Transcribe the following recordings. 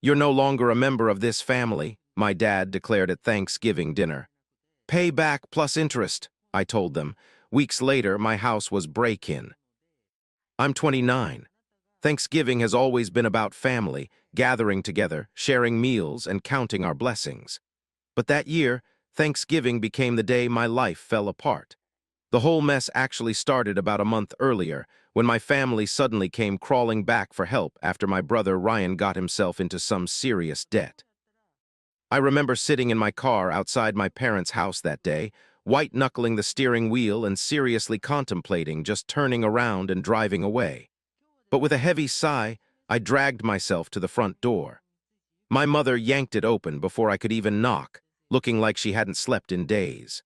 "You're no longer a member of this family," my dad declared at Thanksgiving dinner. "Pay back plus interest," I told them. Weeks later, my house was break-in. I'm 29. Thanksgiving has always been about family, gathering together, sharing meals, and counting our blessings. But that year, Thanksgiving became the day my life fell apart. The whole mess actually started about a month earlier, when my family suddenly came crawling back for help after my brother Ryan got himself into some serious debt. I remember sitting in my car outside my parents' house that day, white-knuckling the steering wheel and seriously contemplating just turning around and driving away. But with a heavy sigh, I dragged myself to the front door. My mother yanked it open before I could even knock, looking like she hadn't slept in days.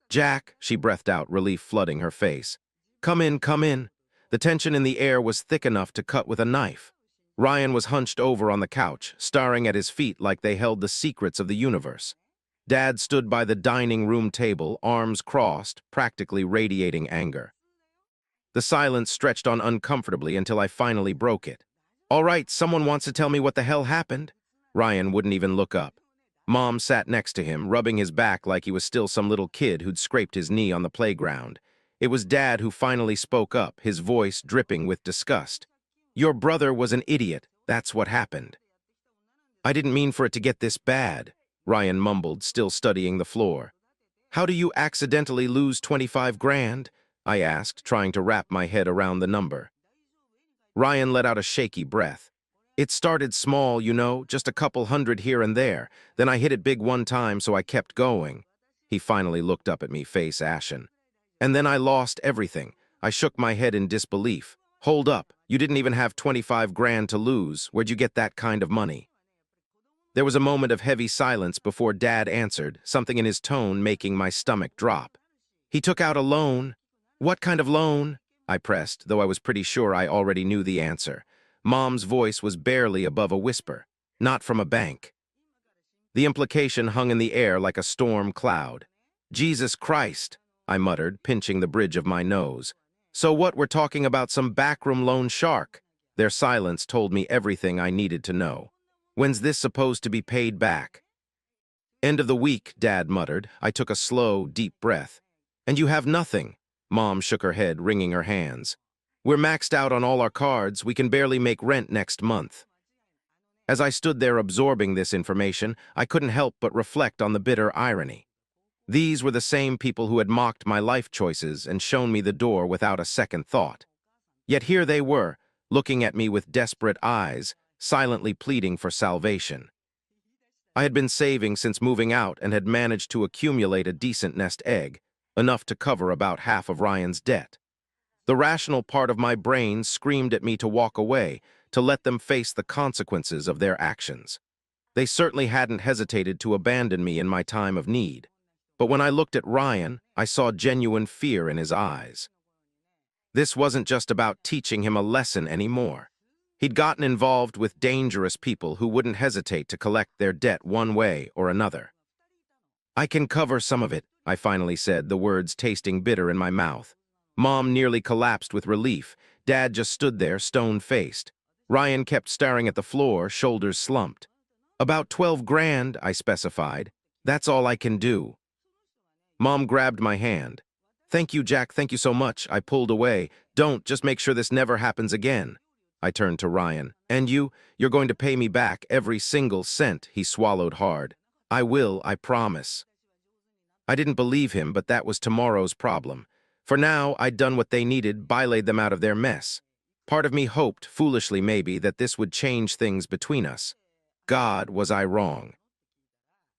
"Jack," she breathed out, relief flooding her face. "Come in, come in." The tension in the air was thick enough to cut with a knife. Ryan was hunched over on the couch, staring at his feet like they held the secrets of the universe. Dad stood by the dining room table, arms crossed, practically radiating anger. The silence stretched on uncomfortably until I finally broke it. "All right, someone wants to tell me what the hell happened?" Ryan wouldn't even look up. Mom sat next to him, rubbing his back like he was still some little kid who'd scraped his knee on the playground. It was Dad who finally spoke up, his voice dripping with disgust. "Your brother was an idiot. That's what happened." "I didn't mean for it to get this bad," Ryan mumbled, still studying the floor. "How do you accidentally lose 25 grand? I asked, trying to wrap my head around the number. Ryan let out a shaky breath. "It started small, you know, just a couple hundred here and there. Then I hit it big one time, so I kept going." He finally looked up at me, face ashen. "And then I lost everything." I shook my head in disbelief. "Hold up, you didn't even have 25 grand to lose. Where'd you get that kind of money?" There was a moment of heavy silence before Dad answered, something in his tone making my stomach drop. "He took out a loan." "What kind of loan?" I pressed, though I was pretty sure I already knew the answer. Mom's voice was barely above a whisper. "Not from a bank." The implication hung in the air like a storm cloud. "Jesus Christ," I muttered, pinching the bridge of my nose. "So what, we're talking about some backroom loan shark?" Their silence told me everything I needed to know. "When's this supposed to be paid back?" "End of the week," Dad muttered. I took a slow, deep breath. "And you have nothing?" Mom shook her head, wringing her hands. "We're maxed out on all our cards. We can barely make rent next month." As I stood there absorbing this information, I couldn't help but reflect on the bitter irony. These were the same people who had mocked my life choices and shown me the door without a second thought. Yet here they were, looking at me with desperate eyes, silently pleading for salvation. I had been saving since moving out and had managed to accumulate a decent nest egg, enough to cover about half of Ryan's debt. The rational part of my brain screamed at me to walk away, to let them face the consequences of their actions. They certainly hadn't hesitated to abandon me in my time of need. But when I looked at Ryan, I saw genuine fear in his eyes. This wasn't just about teaching him a lesson anymore. He'd gotten involved with dangerous people who wouldn't hesitate to collect their debt one way or another. "I can cover some of it," I finally said, the words tasting bitter in my mouth. Mom nearly collapsed with relief. Dad just stood there, stone-faced. Ryan kept staring at the floor, shoulders slumped. "About 12 grand, I specified. That's all I can do." Mom grabbed my hand. "Thank you, Jack, thank you so much." I pulled away. "Don't, just make sure this never happens again." I turned to Ryan. "And you're going to pay me back every single cent." He swallowed hard. "I will, I promise." I didn't believe him, but that was tomorrow's problem. For now, I'd done what they needed, bylaid them out of their mess. Part of me hoped, foolishly maybe, that this would change things between us. God, was I wrong.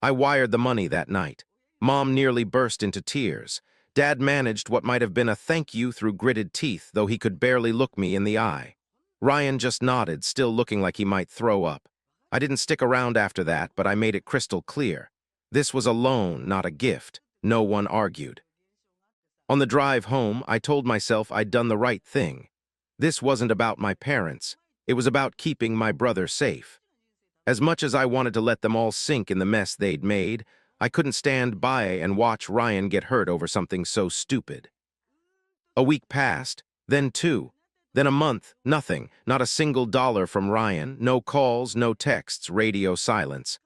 I wired the money that night. Mom nearly burst into tears. Dad managed what might have been a thank you through gritted teeth, though he could barely look me in the eye. Ryan just nodded, still looking like he might throw up. I didn't stick around after that, but I made it crystal clear. This was a loan, not a gift. No one argued. On the drive home, I told myself I'd done the right thing. This wasn't about my parents. It was about keeping my brother safe. As much as I wanted to let them all sink in the mess they'd made, I couldn't stand by and watch Ryan get hurt over something so stupid. A week passed, then two. Then a month, nothing, not a single dollar from Ryan, no calls, no texts, radio silence.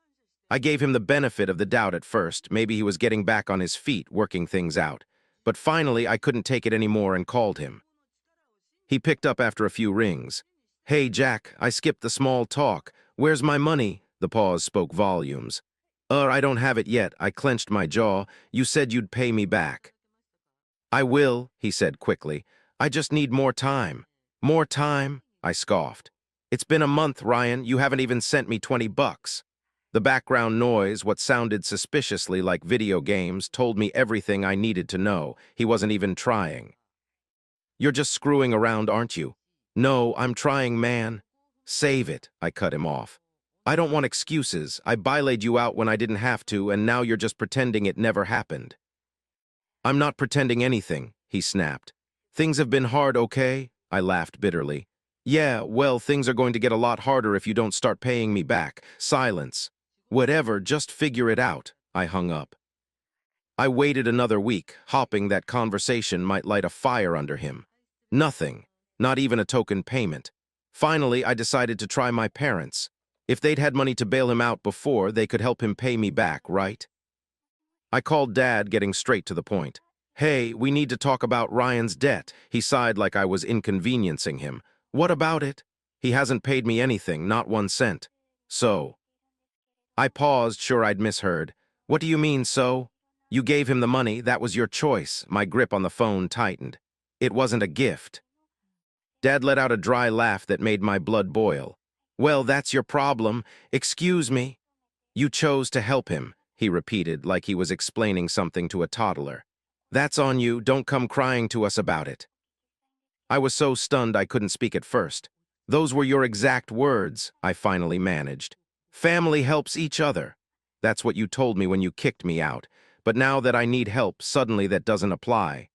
I gave him the benefit of the doubt at first, maybe he was getting back on his feet, working things out. But finally, I couldn't take it anymore and called him. He picked up after a few rings. "Hey, Jack, I skipped the small talk. Where's my money?" The pause spoke volumes. I don't have it yet." I clenched my jaw. "You said you'd pay me back." "I will," he said quickly. "I just need more time." "More time?" I scoffed. "It's been a month, Ryan. You haven't even sent me $20. The background noise, what sounded suspiciously like video games, told me everything I needed to know. He wasn't even trying. "You're just screwing around, aren't you?" "No, I'm trying, man." "Save it," I cut him off. "I don't want excuses. I bilayed you out when I didn't have to, and now you're just pretending it never happened." "I'm not pretending anything," he snapped. "Things have been hard, okay?" I laughed bitterly. "Yeah, well, things are going to get a lot harder if you don't start paying me back." Silence. "Whatever, just figure it out." I hung up. I waited another week, hoping that conversation might light a fire under him. Nothing, not even a token payment. Finally, I decided to try my parents. If they'd had money to bail him out before, they could help him pay me back, right? I called Dad, getting straight to the point. "Hey, we need to talk about Ryan's debt." He sighed like I was inconveniencing him. "What about it?" "He hasn't paid me anything, not 1 cent." "So?" I paused, sure I'd misheard. "What do you mean, so?" "You gave him the money, that was your choice." My grip on the phone tightened. "It wasn't a gift." Dad let out a dry laugh that made my blood boil. "Well, that's your problem. Excuse me." "You chose to help him," he repeated like he was explaining something to a toddler. "That's on you, don't come crying to us about it." I was so stunned I couldn't speak at first. "Those were your exact words," I finally managed. "Family helps each other." "That's what you told me when you kicked me out. But now that I need help, suddenly that doesn't apply."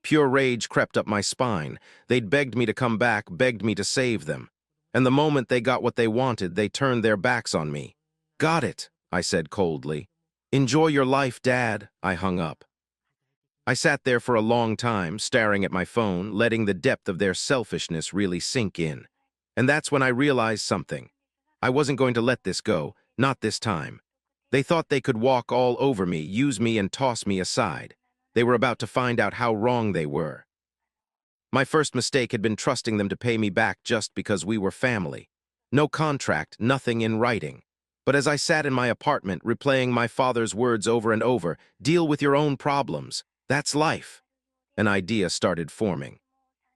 Pure rage crept up my spine. They'd begged me to come back, begged me to save them. And the moment they got what they wanted, they turned their backs on me. "Got it," I said coldly. "Enjoy your life, Dad." I hung up. I sat there for a long time, staring at my phone, letting the depth of their selfishness really sink in. And that's when I realized something. I wasn't going to let this go, not this time. They thought they could walk all over me, use me, and toss me aside. They were about to find out how wrong they were. My first mistake had been trusting them to pay me back just because we were family. No contract, nothing in writing. But as I sat in my apartment, replaying my father's words over and over, "Deal with your own problems. That's life," an idea started forming.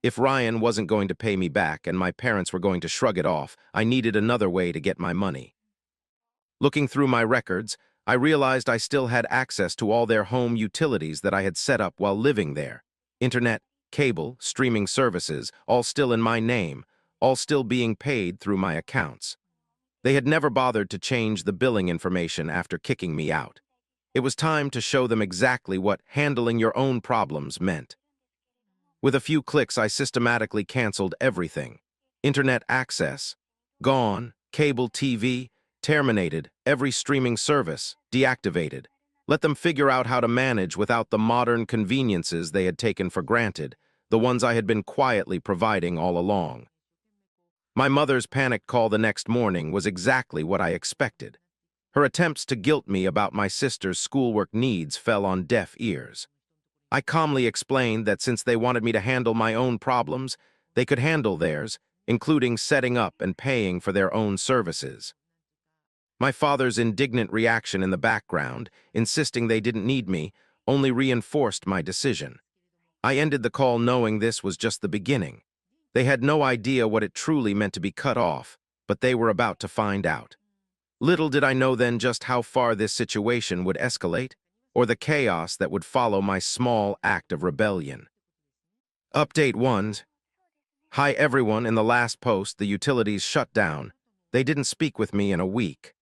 If Ryan wasn't going to pay me back and my parents were going to shrug it off, I needed another way to get my money. Looking through my records, I realized I still had access to all their home utilities that I had set up while living there. Internet, cable, streaming services, all still in my name, all still being paid through my accounts. They had never bothered to change the billing information after kicking me out. It was time to show them exactly what handling your own problems meant. With a few clicks, I systematically canceled everything. Internet access, gone. Cable TV, terminated. Every streaming service, deactivated. Let them figure out how to manage without the modern conveniences they had taken for granted, the ones I had been quietly providing all along. My mother's panicked call the next morning was exactly what I expected. Her attempts to guilt me about my sister's schoolwork needs fell on deaf ears. I calmly explained that since they wanted me to handle my own problems, they could handle theirs, including setting up and paying for their own services. My father's indignant reaction in the background, insisting they didn't need me, only reinforced my decision. I ended the call knowing this was just the beginning. They had no idea what it truly meant to be cut off, but they were about to find out. Little did I know then just how far this situation would escalate, or the chaos that would follow my small act of rebellion. Update 1. Hi everyone, in the last post, the utilities shut down. They didn't speak with me in a week.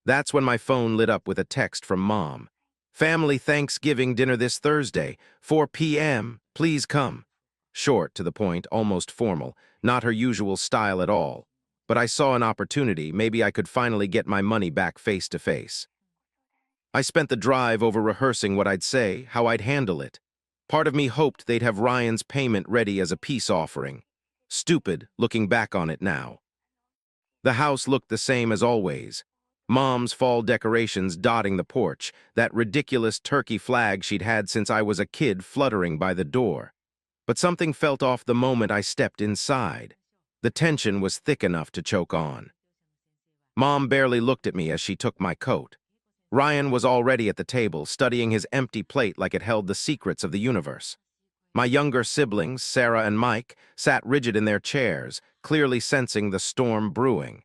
That's when my phone lit up with a text from Mom. "Family Thanksgiving dinner this Thursday, 4 p.m. Please come." Short, to the point, almost formal, not her usual style at all. But I saw an opportunity, maybe I could finally get my money back face to face. I spent the drive over rehearsing what I'd say, how I'd handle it. Part of me hoped they'd have Ryan's payment ready as a peace offering. Stupid, looking back on it now. The house looked the same as always. Mom's fall decorations dotting the porch, that ridiculous turkey flag she'd had since I was a kid fluttering by the door. But something felt off the moment I stepped inside. The tension was thick enough to choke on. Mom barely looked at me as she took my coat. Ryan was already at the table, studying his empty plate like it held the secrets of the universe. My younger siblings, Sarah and Mike, sat rigid in their chairs, clearly sensing the storm brewing.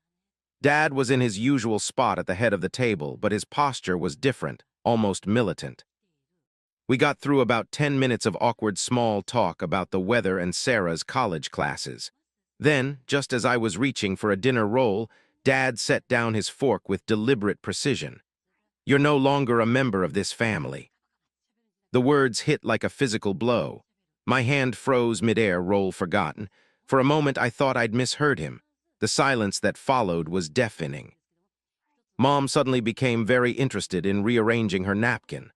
Dad was in his usual spot at the head of the table, but his posture was different, almost militant. We got through about 10 minutes of awkward small talk about the weather and Sarah's college classes. Then, just as I was reaching for a dinner roll, Dad set down his fork with deliberate precision. "You're no longer a member of this family." The words hit like a physical blow. My hand froze midair, roll forgotten. For a moment I thought I'd misheard him. The silence that followed was deafening. Mom suddenly became very interested in rearranging her napkin.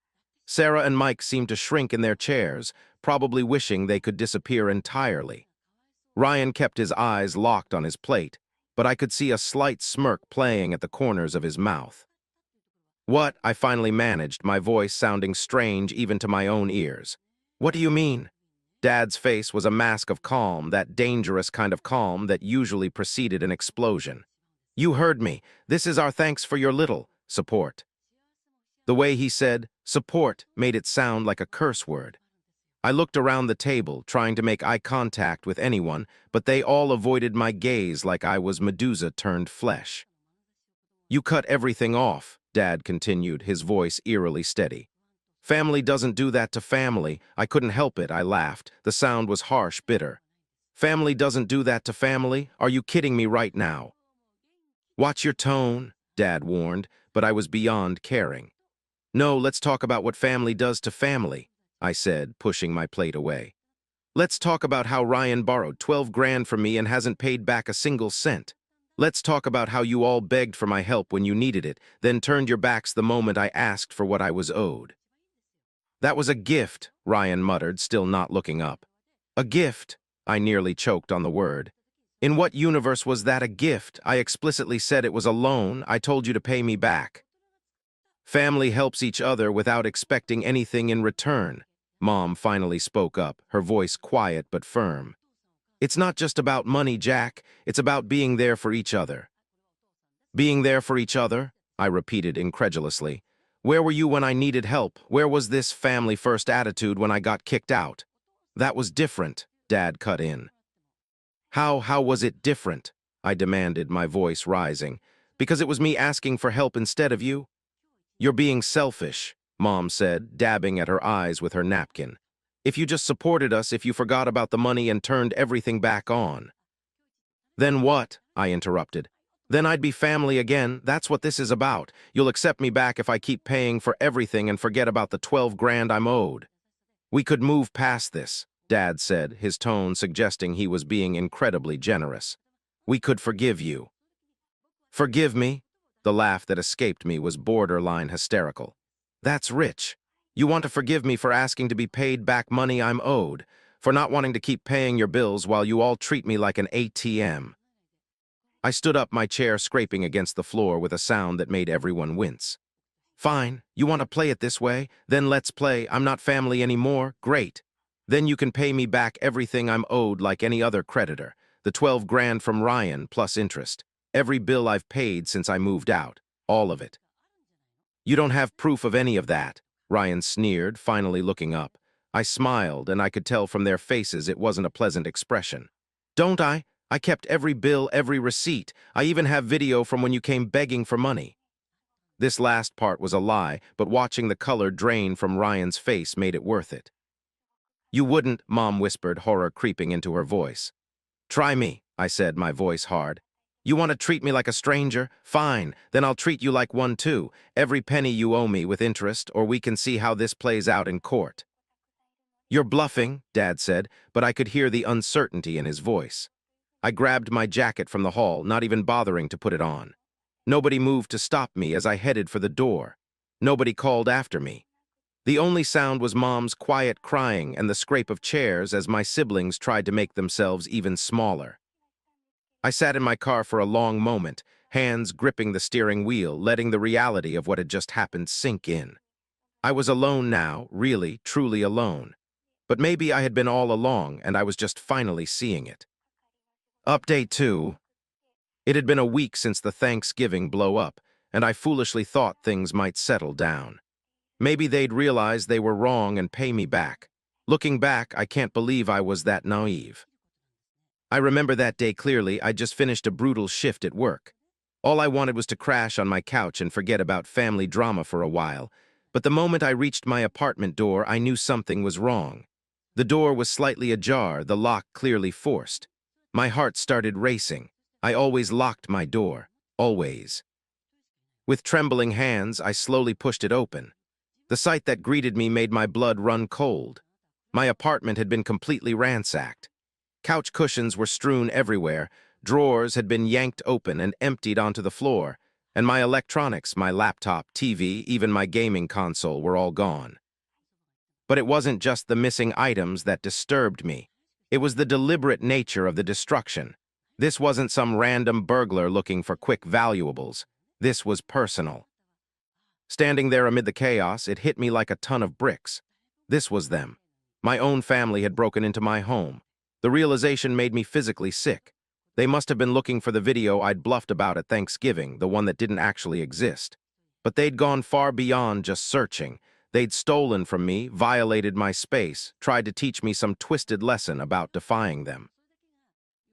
Sarah and Mike seemed to shrink in their chairs, probably wishing they could disappear entirely. Ryan kept his eyes locked on his plate, but I could see a slight smirk playing at the corners of his mouth. "What?" I finally managed, my voice sounding strange even to my own ears. "What do you mean?" Dad's face was a mask of calm, that dangerous kind of calm that usually preceded an explosion. "You heard me. This is our thanks for your little support." The way he said support made it sound like a curse word. I looked around the table, trying to make eye contact with anyone, but they all avoided my gaze like I was Medusa turned flesh. "You cut everything off," Dad continued, his voice eerily steady. "Family doesn't do that to family." I couldn't help it, I laughed. The sound was harsh, bitter. "Family doesn't do that to family? Are you kidding me right now?" "Watch your tone," Dad warned, but I was beyond caring. "No, let's talk about what family does to family," I said, pushing my plate away. "Let's talk about how Ryan borrowed 12 grand from me and hasn't paid back a single cent. Let's talk about how you all begged for my help when you needed it, then turned your backs the moment I asked for what I was owed." "That was a gift," Ryan muttered, still not looking up. "A gift?" I nearly choked on the word. "In what universe was that a gift? I explicitly said it was a loan. I told you to pay me back." "Family helps each other without expecting anything in return." Mom finally spoke up, her voice quiet but firm. "It's not just about money, Jack. It's about being there for each other." "Being there for each other?" I repeated incredulously. "Where were you when I needed help? Where was this family-first attitude when I got kicked out?" "That was different," Dad cut in. How was it different?" I demanded, my voice rising. "Because it was me asking for help instead of you?" "You're being selfish," Mom said, dabbing at her eyes with her napkin. "If you just supported us, if you forgot about the money and turned everything back on." "Then what?" I interrupted. "Then I'd be family again. That's what this is about. You'll accept me back if I keep paying for everything and forget about the 12 grand I'm owed." "We could move past this," Dad said, his tone suggesting he was being incredibly generous. "We could forgive you." "Forgive me?" The laugh that escaped me was borderline hysterical. "That's rich. You want to forgive me for asking to be paid back money I'm owed, for not wanting to keep paying your bills while you all treat me like an ATM." I stood up, my chair scraping against the floor with a sound that made everyone wince. "Fine, you want to play it this way? Then let's play. I'm not family anymore. Great. Then you can pay me back everything I'm owed like any other creditor. The 12 grand from Ryan plus interest. Every bill I've paid since I moved out. All of it." "You don't have proof of any of that," Ryan sneered, finally looking up. I smiled, and I could tell from their faces it wasn't a pleasant expression. "Don't I? I kept every bill, every receipt. I even have video from when you came begging for money." This last part was a lie, but watching the color drain from Ryan's face made it worth it. "You wouldn't," Mom whispered, horror creeping into her voice. "Try me," I said, my voice hard. "You want to treat me like a stranger? Fine, then I'll treat you like one too. Every penny you owe me with interest, or we can see how this plays out in court." "You're bluffing," Dad said, but I could hear the uncertainty in his voice. I grabbed my jacket from the hall, not even bothering to put it on. Nobody moved to stop me as I headed for the door. Nobody called after me. The only sound was Mom's quiet crying and the scrape of chairs as my siblings tried to make themselves even smaller. I sat in my car for a long moment, hands gripping the steering wheel, letting the reality of what had just happened sink in. I was alone now, really, truly alone. But maybe I had been all along and I was just finally seeing it. Update 2. It had been a week since the Thanksgiving blow-up, and I foolishly thought things might settle down. Maybe they'd realize they were wrong and pay me back. Looking back, I can't believe I was that naive. I remember that day clearly. I'd just finished a brutal shift at work. All I wanted was to crash on my couch and forget about family drama for a while. But the moment I reached my apartment door, I knew something was wrong. The door was slightly ajar, the lock clearly forced. My heart started racing. I always locked my door. Always. With trembling hands, I slowly pushed it open. The sight that greeted me made my blood run cold. My apartment had been completely ransacked. Couch cushions were strewn everywhere, drawers had been yanked open and emptied onto the floor, and my electronics, my laptop, TV, even my gaming console were all gone. But it wasn't just the missing items that disturbed me. It was the deliberate nature of the destruction. This wasn't some random burglar looking for quick valuables. This was personal. Standing there amid the chaos, it hit me like a ton of bricks. This was them. My own family had broken into my home. The realization made me physically sick. They must have been looking for the video I'd bluffed about at Thanksgiving, the one that didn't actually exist. But they'd gone far beyond just searching. They'd stolen from me, violated my space, tried to teach me some twisted lesson about defying them.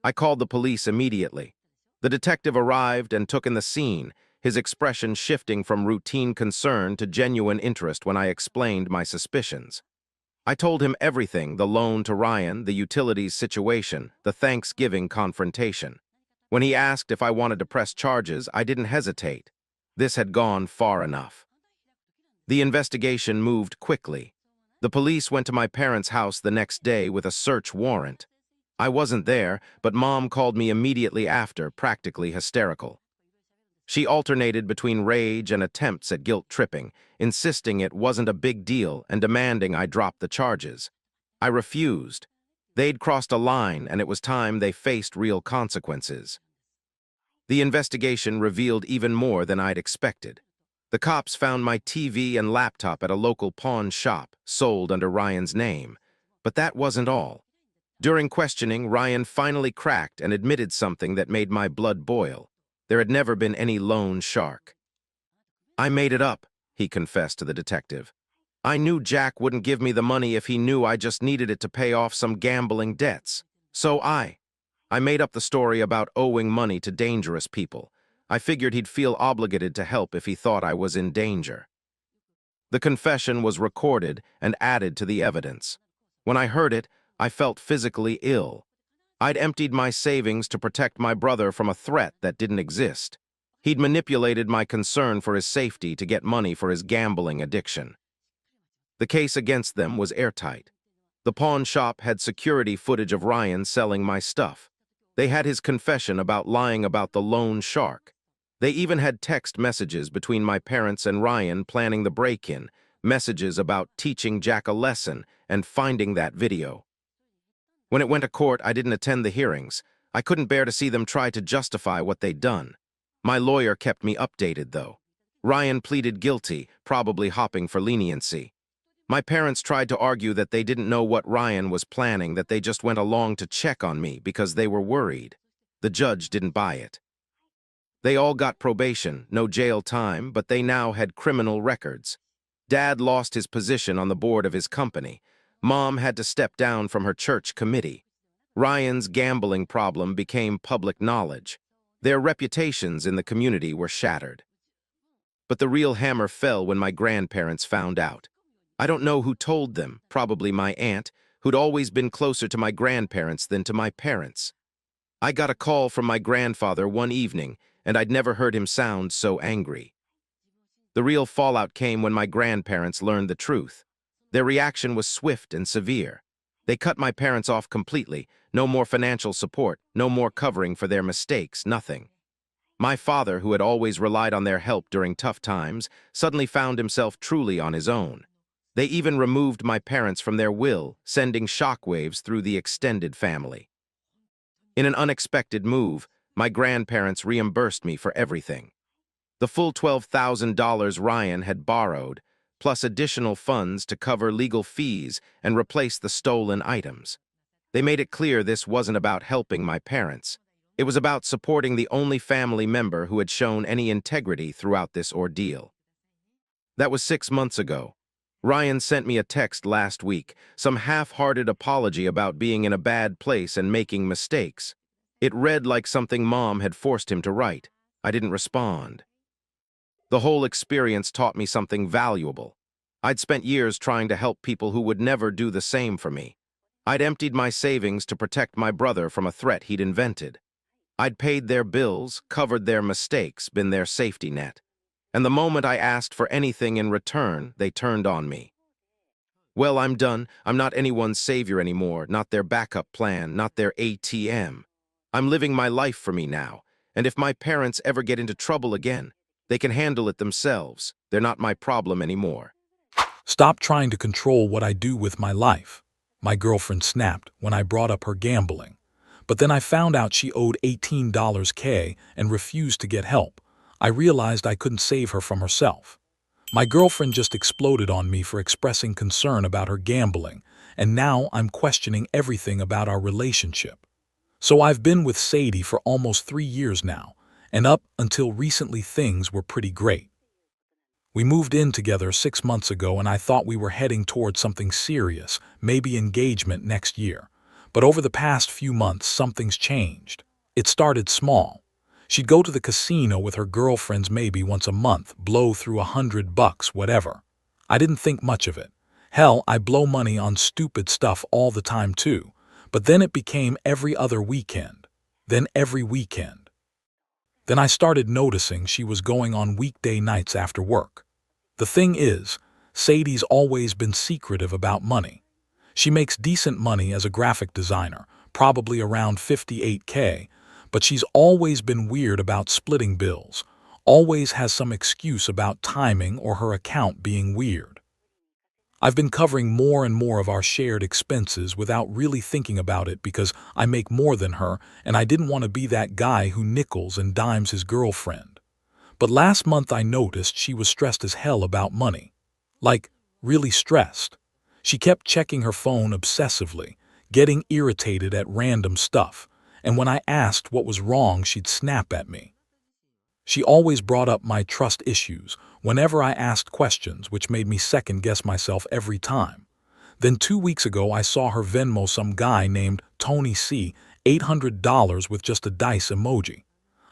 I called the police immediately. The detective arrived and took in the scene, his expression shifting from routine concern to genuine interest when I explained my suspicions. I told him everything: the loan to Ryan, the utilities situation, the Thanksgiving confrontation. When he asked if I wanted to press charges, I didn't hesitate. This had gone far enough. The investigation moved quickly. The police went to my parents' house the next day with a search warrant. I wasn't there, but Mom called me immediately after, practically hysterical. She alternated between rage and attempts at guilt-tripping, insisting it wasn't a big deal and demanding I drop the charges. I refused. They'd crossed a line, and it was time they faced real consequences. The investigation revealed even more than I'd expected. The cops found my TV and laptop at a local pawn shop, sold under Ryan's name. But that wasn't all. During questioning, Ryan finally cracked and admitted something that made my blood boil. There had never been any loan shark. "I made it up," he confessed to the detective. "I knew Jack wouldn't give me the money if he knew I just needed it to pay off some gambling debts. So I made up the story about owing money to dangerous people. I figured he'd feel obligated to help if he thought I was in danger." The confession was recorded and added to the evidence. When I heard it, I felt physically ill. I'd emptied my savings to protect my brother from a threat that didn't exist. He'd manipulated my concern for his safety to get money for his gambling addiction. The case against them was airtight. The pawn shop had security footage of Ryan selling my stuff. They had his confession about lying about the loan shark. They even had text messages between my parents and Ryan planning the break-in, messages about teaching Jack a lesson and finding that video. When it went to court, I didn't attend the hearings. I couldn't bear to see them try to justify what they'd done. My lawyer kept me updated, though. Ryan pleaded guilty, probably hopping for leniency. My parents tried to argue that they didn't know what Ryan was planning, that they just went along to check on me because they were worried. The judge didn't buy it. They all got probation, no jail time, but they now had criminal records. Dad lost his position on the board of his company. Mom had to step down from her church committee. Ryan's gambling problem became public knowledge. Their reputations in the community were shattered. But the real hammer fell when my grandparents found out. I don't know who told them, probably my aunt, who'd always been closer to my grandparents than to my parents. I got a call from my grandfather one evening, and I'd never heard him sound so angry. The real fallout came when my grandparents learned the truth. Their reaction was swift and severe. They cut my parents off completely. No more financial support, no more covering for their mistakes, nothing. My father, who had always relied on their help during tough times, suddenly found himself truly on his own. They even removed my parents from their will, sending shockwaves through the extended family. In an unexpected move, my grandparents reimbursed me for everything. The full $12,000 Ryan had borrowed, plus additional funds to cover legal fees and replace the stolen items. They made it clear this wasn't about helping my parents. It was about supporting the only family member who had shown any integrity throughout this ordeal. That was 6 months ago. Ryan sent me a text last week, some half-hearted apology about being in a bad place and making mistakes. It read like something Mom had forced him to write. I didn't respond. The whole experience taught me something valuable. I'd spent years trying to help people who would never do the same for me. I'd emptied my savings to protect my brother from a threat he'd invented. I'd paid their bills, covered their mistakes, been their safety net. And the moment I asked for anything in return, they turned on me. Well, I'm done. I'm not anyone's savior anymore, not their backup plan, not their ATM. I'm living my life for me now, and if my parents ever get into trouble again, they can handle it themselves. They're not my problem anymore. Stop trying to control what I do with my life, my girlfriend snapped when I brought up her gambling. But then I found out she owed $18K and refused to get help. I realized I couldn't save her from herself. My girlfriend just exploded on me for expressing concern about her gambling, and now I'm questioning everything about our relationship. So I've been with Sadie for almost 3 years now, and up until recently things were pretty great. We moved in together 6 months ago and I thought we were heading towards something serious, maybe engagement next year. But over the past few months, something's changed. It started small. She'd go to the casino with her girlfriends maybe once a month, blow through $100, whatever. I didn't think much of it. Hell, I blow money on stupid stuff all the time too. But then it became every other weekend. Then every weekend. Then I started noticing she was going on weekday nights after work. The thing is, Sadie's always been secretive about money. She makes decent money as a graphic designer, probably around $58K, but she's always been weird about splitting bills, always has some excuse about timing or her account being weird. I've been covering more and more of our shared expenses without really thinking about it because I make more than her and I didn't want to be that guy who nickels and dimes his girlfriend. But last month I noticed she was stressed as hell about money. Like, really stressed. She kept checking her phone obsessively, getting irritated at random stuff, and when I asked what was wrong, she'd snap at me. She always brought up my trust issues whenever I asked questions, which made me second-guess myself every time. Then 2 weeks ago, I saw her Venmo some guy named Tony C. $800 with just a dice emoji.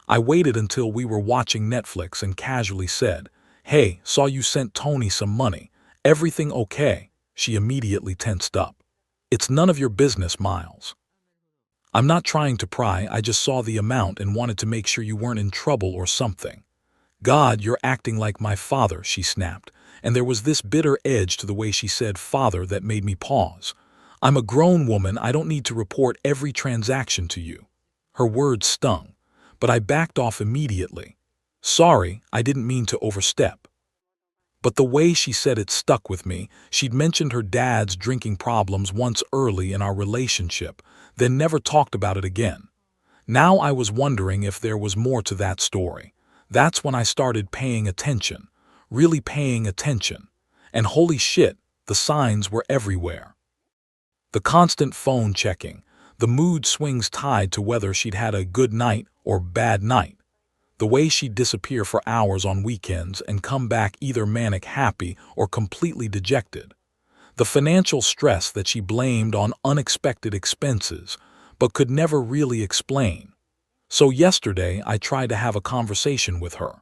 I waited until we were watching Netflix and casually said, "Hey, saw you sent Tony some money. Everything okay?" She immediately tensed up. "It's none of your business, Miles." "I'm not trying to pry, I just saw the amount and wanted to make sure you weren't in trouble or something." "God, you're acting like my father," she snapped, and there was this bitter edge to the way she said father that made me pause. "I'm a grown woman, I don't need to report every transaction to you." Her words stung, but I backed off immediately. "Sorry, I didn't mean to overstep." But the way she said it stuck with me. She'd mentioned her dad's drinking problems once early in our relationship, then never talked about it again. Now I was wondering if there was more to that story. That's when I started paying attention, really paying attention. And holy shit, the signs were everywhere. The constant phone checking, the mood swings tied to whether she'd had a good night or bad night. The way she'd disappear for hours on weekends and come back either manic happy or completely dejected. The financial stress that she blamed on unexpected expenses, but could never really explain. So yesterday I tried to have a conversation with her.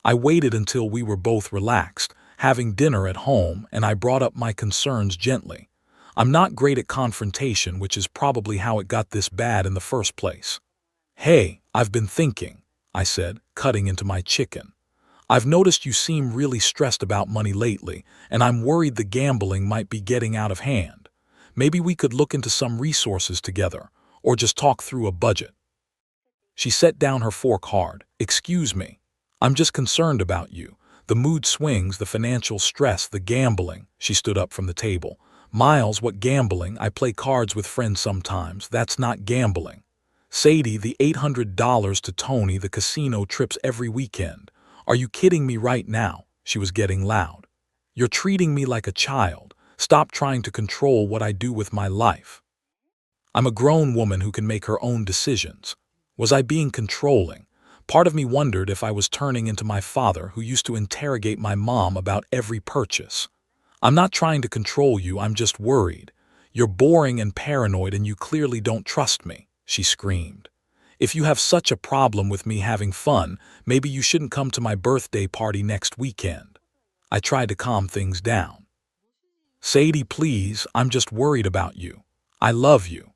I waited until we were both relaxed, having dinner at home, and I brought up my concerns gently. I'm not great at confrontation, which is probably how it got this bad in the first place. "Hey, I've been thinking," I said, cutting into my chicken. "I've noticed you seem really stressed about money lately, and I'm worried the gambling might be getting out of hand. Maybe we could look into some resources together, or just talk through a budget." She set down her fork hard. "Excuse me. I'm just concerned about you. The mood swings, the financial stress, the gambling. She stood up from the table. Miles, what gambling? I play cards with friends sometimes. That's not gambling. Sadie, the $800 to Tony, the casino trips every weekend. Are you kidding me right now? She was getting loud. You're treating me like a child. Stop trying to control what I do with my life. I'm a grown woman who can make her own decisions. Was I being controlling? Part of me wondered if I was turning into my father, who used to interrogate my mom about every purchase. I'm not trying to control you, I'm just worried. You're boring and paranoid and you clearly don't trust me, she screamed. If you have such a problem with me having fun, maybe you shouldn't come to my birthday party next weekend. I tried to calm things down. Sadie, please, I'm just worried about you. I love you.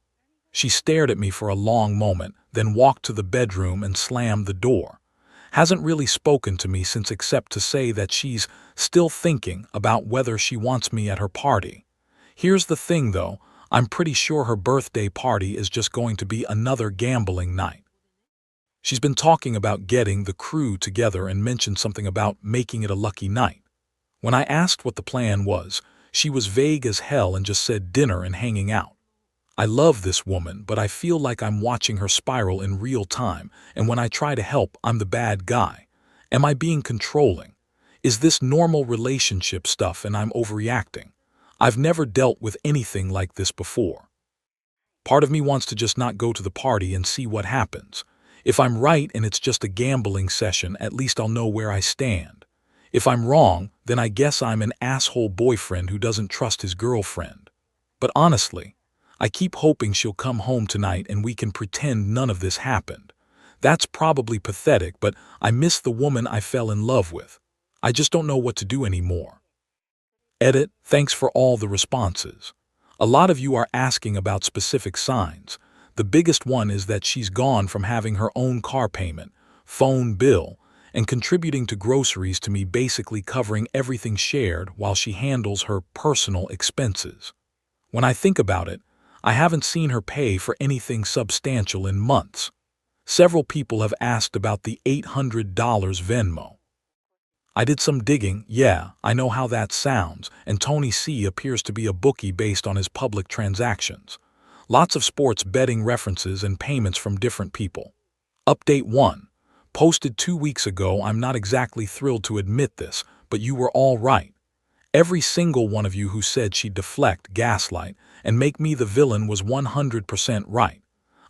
She stared at me for a long moment, then walked to the bedroom and slammed the door. Hasn't really spoken to me since, except to say that she's still thinking about whether she wants me at her party. Here's the thing though, I'm pretty sure her birthday party is just going to be another gambling night. She's been talking about getting the crew together and mentioned something about making it a lucky night. When I asked what the plan was, she was vague as hell and just said dinner and hanging out. I love this woman, but I feel like I'm watching her spiral in real time, and when I try to help, I'm the bad guy. Am I being controlling? Is this normal relationship stuff and I'm overreacting? I've never dealt with anything like this before. Part of me wants to just not go to the party and see what happens. If I'm right and it's just a gambling session, at least I'll know where I stand. If I'm wrong, then I guess I'm an asshole boyfriend who doesn't trust his girlfriend. But honestly, I keep hoping she'll come home tonight and we can pretend none of this happened. That's probably pathetic, but I miss the woman I fell in love with. I just don't know what to do anymore. Edit, thanks for all the responses. A lot of you are asking about specific signs. The biggest one is that she's gone from having her own car payment, phone bill, and contributing to groceries to me, basically covering everything shared while she handles her personal expenses. When I think about it, I haven't seen her pay for anything substantial in months. Several people have asked about the $800 Venmo. I did some digging. Yeah, I know how that sounds, and Tony C appears to be a bookie based on his public transactions. Lots of sports betting references and payments from different people. Update 1. Posted 2 weeks ago. I'm not exactly thrilled to admit this, but you were all right. Every single one of you who said she'd deflect, gaslight, and make me the villain was 100% right.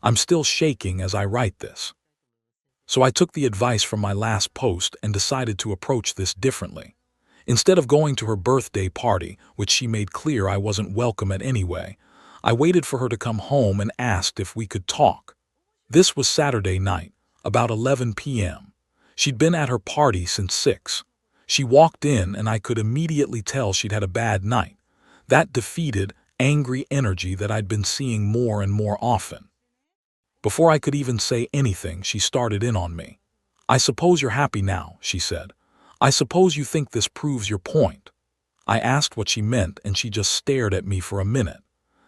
I'm still shaking as I write this. So I took the advice from my last post and decided to approach this differently. Instead of going to her birthday party, which she made clear I wasn't welcome at anyway, I waited for her to come home and asked if we could talk. This was Saturday night, about 11 p.m. She'd been at her party since 6. She walked in and I could immediately tell she'd had a bad night. That defeated, angry energy that I'd been seeing more and more often. Before I could even say anything, she started in on me. I suppose you're happy now, she said. I suppose you think this proves your point. I asked what she meant and she just stared at me for a minute.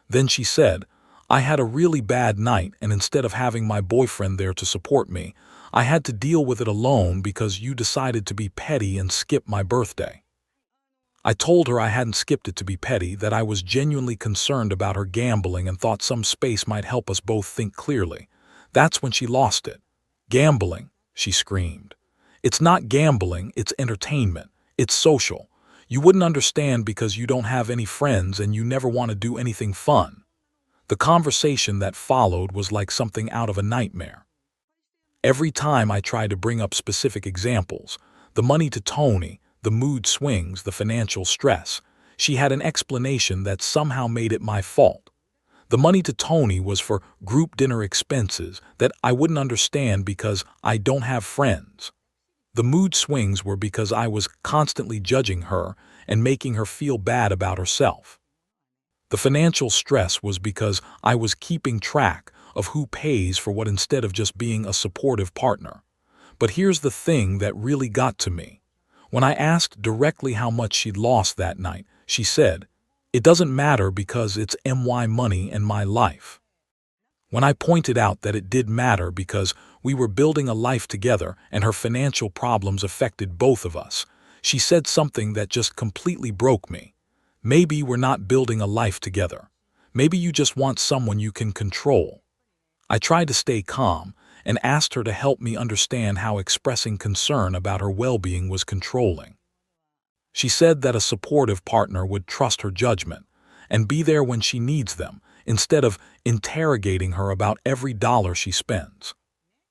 Then she said, I had a really bad night and instead of having my boyfriend there to support me, I had to deal with it alone because you decided to be petty and skip my birthday. I told her I hadn't skipped it to be petty, that I was genuinely concerned about her gambling and thought some space might help us both think clearly. That's when she lost it. Gambling, she screamed. It's not gambling, it's entertainment. It's social. You wouldn't understand because you don't have any friends and you never want to do anything fun. The conversation that followed was like something out of a nightmare. Every time I tried to bring up specific examples, the money to Tony, the mood swings, the financial stress, she had an explanation that somehow made it my fault. The money to Tony was for group dinner expenses that I wouldn't understand because I don't have friends. The mood swings were because I was constantly judging her and making her feel bad about herself. The financial stress was because I was keeping track of who pays for what instead of just being a supportive partner. But here's the thing that really got to me. When I asked directly how much she'd lost that night, she said, "It doesn't matter because it's my money and my life." When I pointed out that it did matter because we were building a life together and her financial problems affected both of us, She said something that just completely broke me. Maybe we're not building a life together. Maybe you just want someone you can control. I tried to stay calm and asked her to help me understand how expressing concern about her well-being was controlling. She said that a supportive partner would trust her judgment and be there when she needs them instead of interrogating her about every dollar she spends.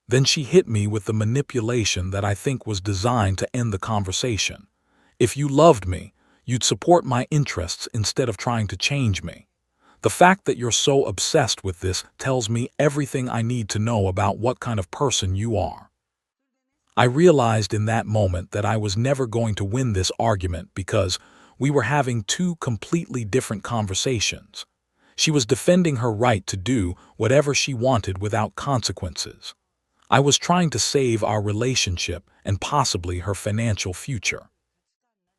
Then she hit me with the manipulation that I think was designed to end the conversation. If you loved me, you'd support my interests instead of trying to change me. The fact that you're so obsessed with this tells me everything I need to know about what kind of person you are. I realized in that moment that I was never going to win this argument because we were having two completely different conversations. She was defending her right to do whatever she wanted without consequences. I was trying to save our relationship and possibly her financial future.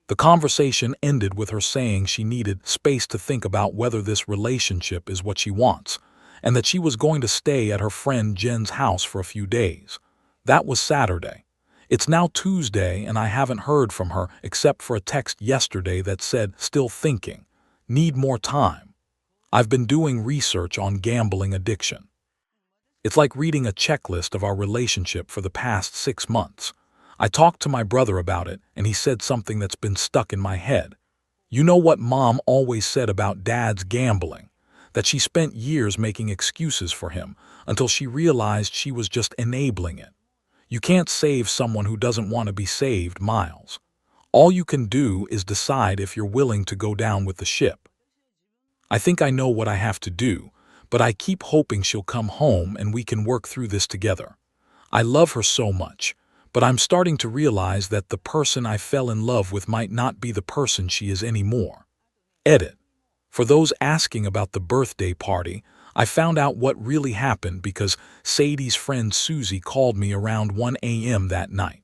The conversation ended with her saying she needed space to think about whether this relationship is what she wants, and that she was going to stay at her friend Jen's house for a few days. That was Saturday. It's now Tuesday and I haven't heard from her except for a text yesterday that said, "Still thinking. Need more time." I've been doing research on gambling addiction. It's like reading a checklist of our relationship for the past 6 months. I talked to my brother about it and he said something that's been stuck in my head. You know what Mom always said about Dad's gambling? That she spent years making excuses for him until she realized she was just enabling it. You can't save someone who doesn't want to be saved, Miles. All you can do is decide if you're willing to go down with the ship. I think I know what I have to do, but I keep hoping she'll come home and we can work through this together. I love her so much, but I'm starting to realize that the person I fell in love with might not be the person she is anymore. Edit. For those asking about the birthday party, I found out what really happened because Sadie's friend Susie called me around 1 a.m. that night.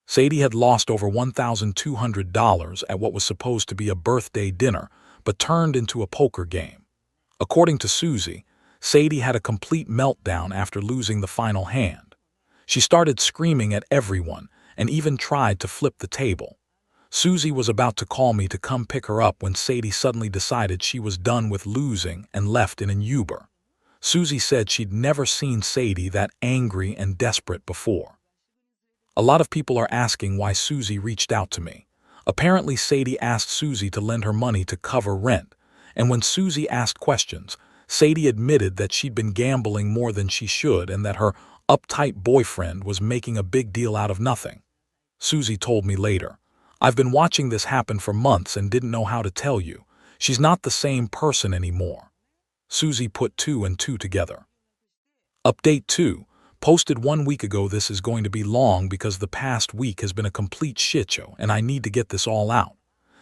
Sadie had lost over $1,200 at what was supposed to be a birthday dinner, but turned into a poker game. According to Susie, Sadie had a complete meltdown after losing the final hand. She started screaming at everyone and even tried to flip the table. Susie was about to call me to come pick her up when Sadie suddenly decided she was done with losing and left in an Uber. Susie said she'd never seen Sadie that angry and desperate before. A lot of people are asking why Susie reached out to me. Apparently Sadie asked Susie to lend her money to cover rent, and when Susie asked questions, Sadie admitted that she'd been gambling more than she should and that her uptight boyfriend was making a big deal out of nothing. Susie told me later, "I've been watching this happen for months and didn't know how to tell you. She's not the same person anymore." Susie put 2 and 2 together. Update 2. Posted 1 week ago. This is going to be long because the past week has been a complete shitshow and I need to get this all out.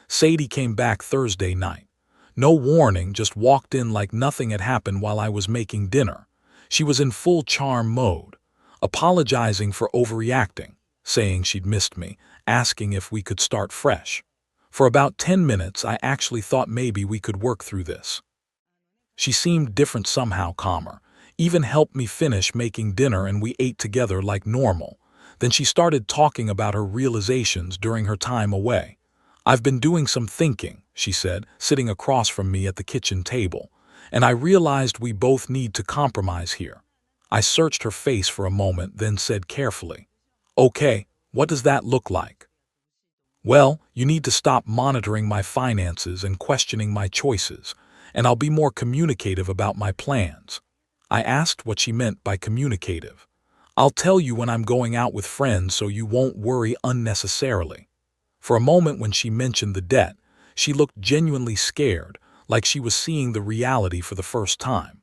Sadie came back Thursday night. No warning, just walked in like nothing had happened while I was making dinner. She was in full charm mode, apologizing for overreacting, saying she'd missed me, asking if we could start fresh. For about 10 minutes, I actually thought maybe we could work through this. She seemed different somehow, calmer, even helped me finish making dinner and we ate together like normal. Then she started talking about her realizations during her time away. "I've been doing some thinking," she said, sitting across from me at the kitchen table, "and I realized we both need to compromise here." I searched her face for a moment, then said carefully, "Okay, what does that look like?" "Well, you need to stop monitoring my finances and questioning my choices, and I'll be more communicative about my plans." I asked what she meant by communicative. "I'll tell you when I'm going out with friends so you won't worry unnecessarily." For a moment when she mentioned the debt, she looked genuinely scared, like she was seeing the reality for the first time.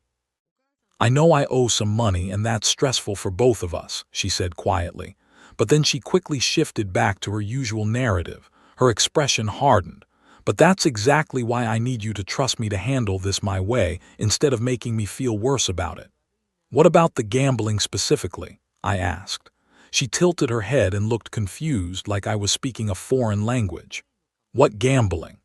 "I know I owe some money and that's stressful for both of us," she said quietly. But then she quickly shifted back to her usual narrative. Her expression hardened. "But that's exactly why I need you to trust me to handle this my way instead of making me feel worse about it." "What about the gambling specifically?" I asked. She tilted her head and looked confused, like I was speaking a foreign language. "What gambling?"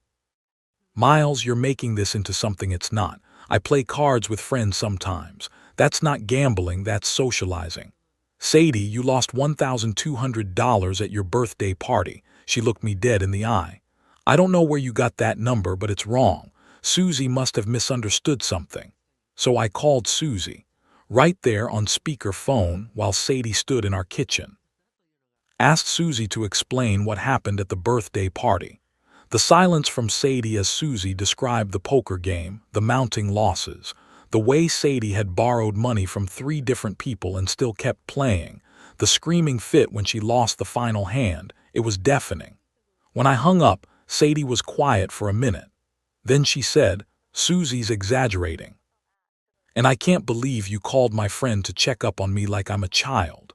"Miles, you're making this into something it's not. I play cards with friends sometimes. That's not gambling, that's socializing." "Sadie, you lost $1,200 at your birthday party," She looked me dead in the eye. "I don't know where you got that number, but it's wrong. Susie must have misunderstood something." So I called Susie, right there on speaker phone while Sadie stood in our kitchen. Asked Susie to explain what happened at the birthday party. The silence from Sadie as Susie described the poker game, the mounting losses, the way Sadie had borrowed money from 3 different people and still kept playing, the screaming fit when she lost the final hand. It was deafening. When I hung up, Sadie was quiet for a minute. Then she said, "Susie's exaggerating. And I can't believe you called my friend to check up on me like I'm a child."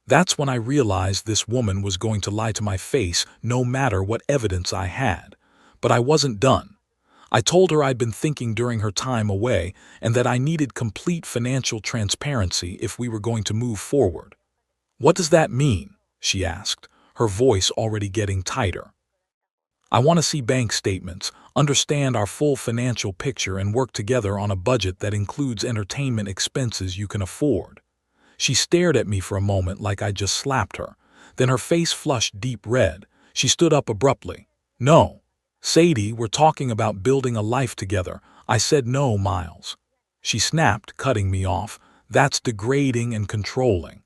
That's when I realized this woman was going to lie to my face no matter what evidence I had. But I wasn't done. I told her I'd been thinking during her time away and that I needed complete financial transparency if we were going to move forward. "What does that mean?" she asked, her voice already getting tighter. "I want to see bank statements, understand our full financial picture, and work together on a budget that includes entertainment expenses you can afford." She stared at me for a moment like I just slapped her. Then her face flushed deep red. She stood up abruptly. "No. Sadie, we're talking about building a life together." I said, "No, Miles." She snapped, cutting me off. "That's degrading and controlling.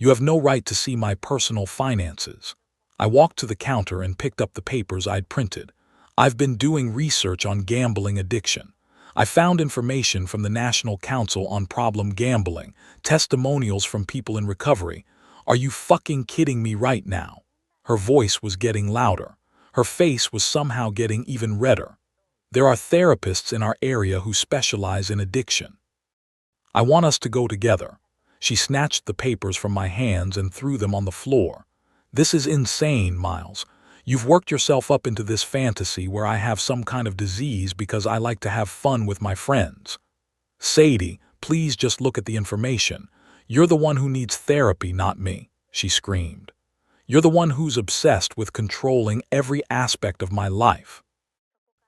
You have no right to see my personal finances." I walked to the counter and picked up the papers I'd printed. "I've been doing research on gambling addiction. I found information from the National Council on Problem Gambling, testimonials from people in recovery." "Are you fucking kidding me right now?" Her voice was getting louder. Her face was somehow getting even redder. "There are therapists in our area who specialize in addiction. I want us to go together." She snatched the papers from my hands and threw them on the floor. "This is insane, Miles. You've worked yourself up into this fantasy where I have some kind of disease because I like to have fun with my friends. Sadie, please just look at the information. You're the one who needs therapy, not me," she screamed. "You're the one who's obsessed with controlling every aspect of my life."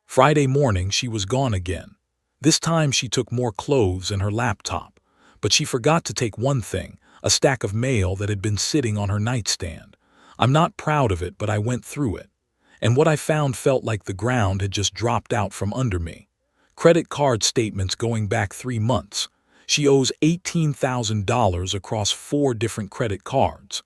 Friday morning, she was gone again. This time she took more clothes and her laptop. But she forgot to take one thing, a stack of mail that had been sitting on her nightstand. I'm not proud of it, but I went through it. And what I found felt like the ground had just dropped out from under me. Credit card statements going back 3 months. She owes $18,000 across 4 different credit cards.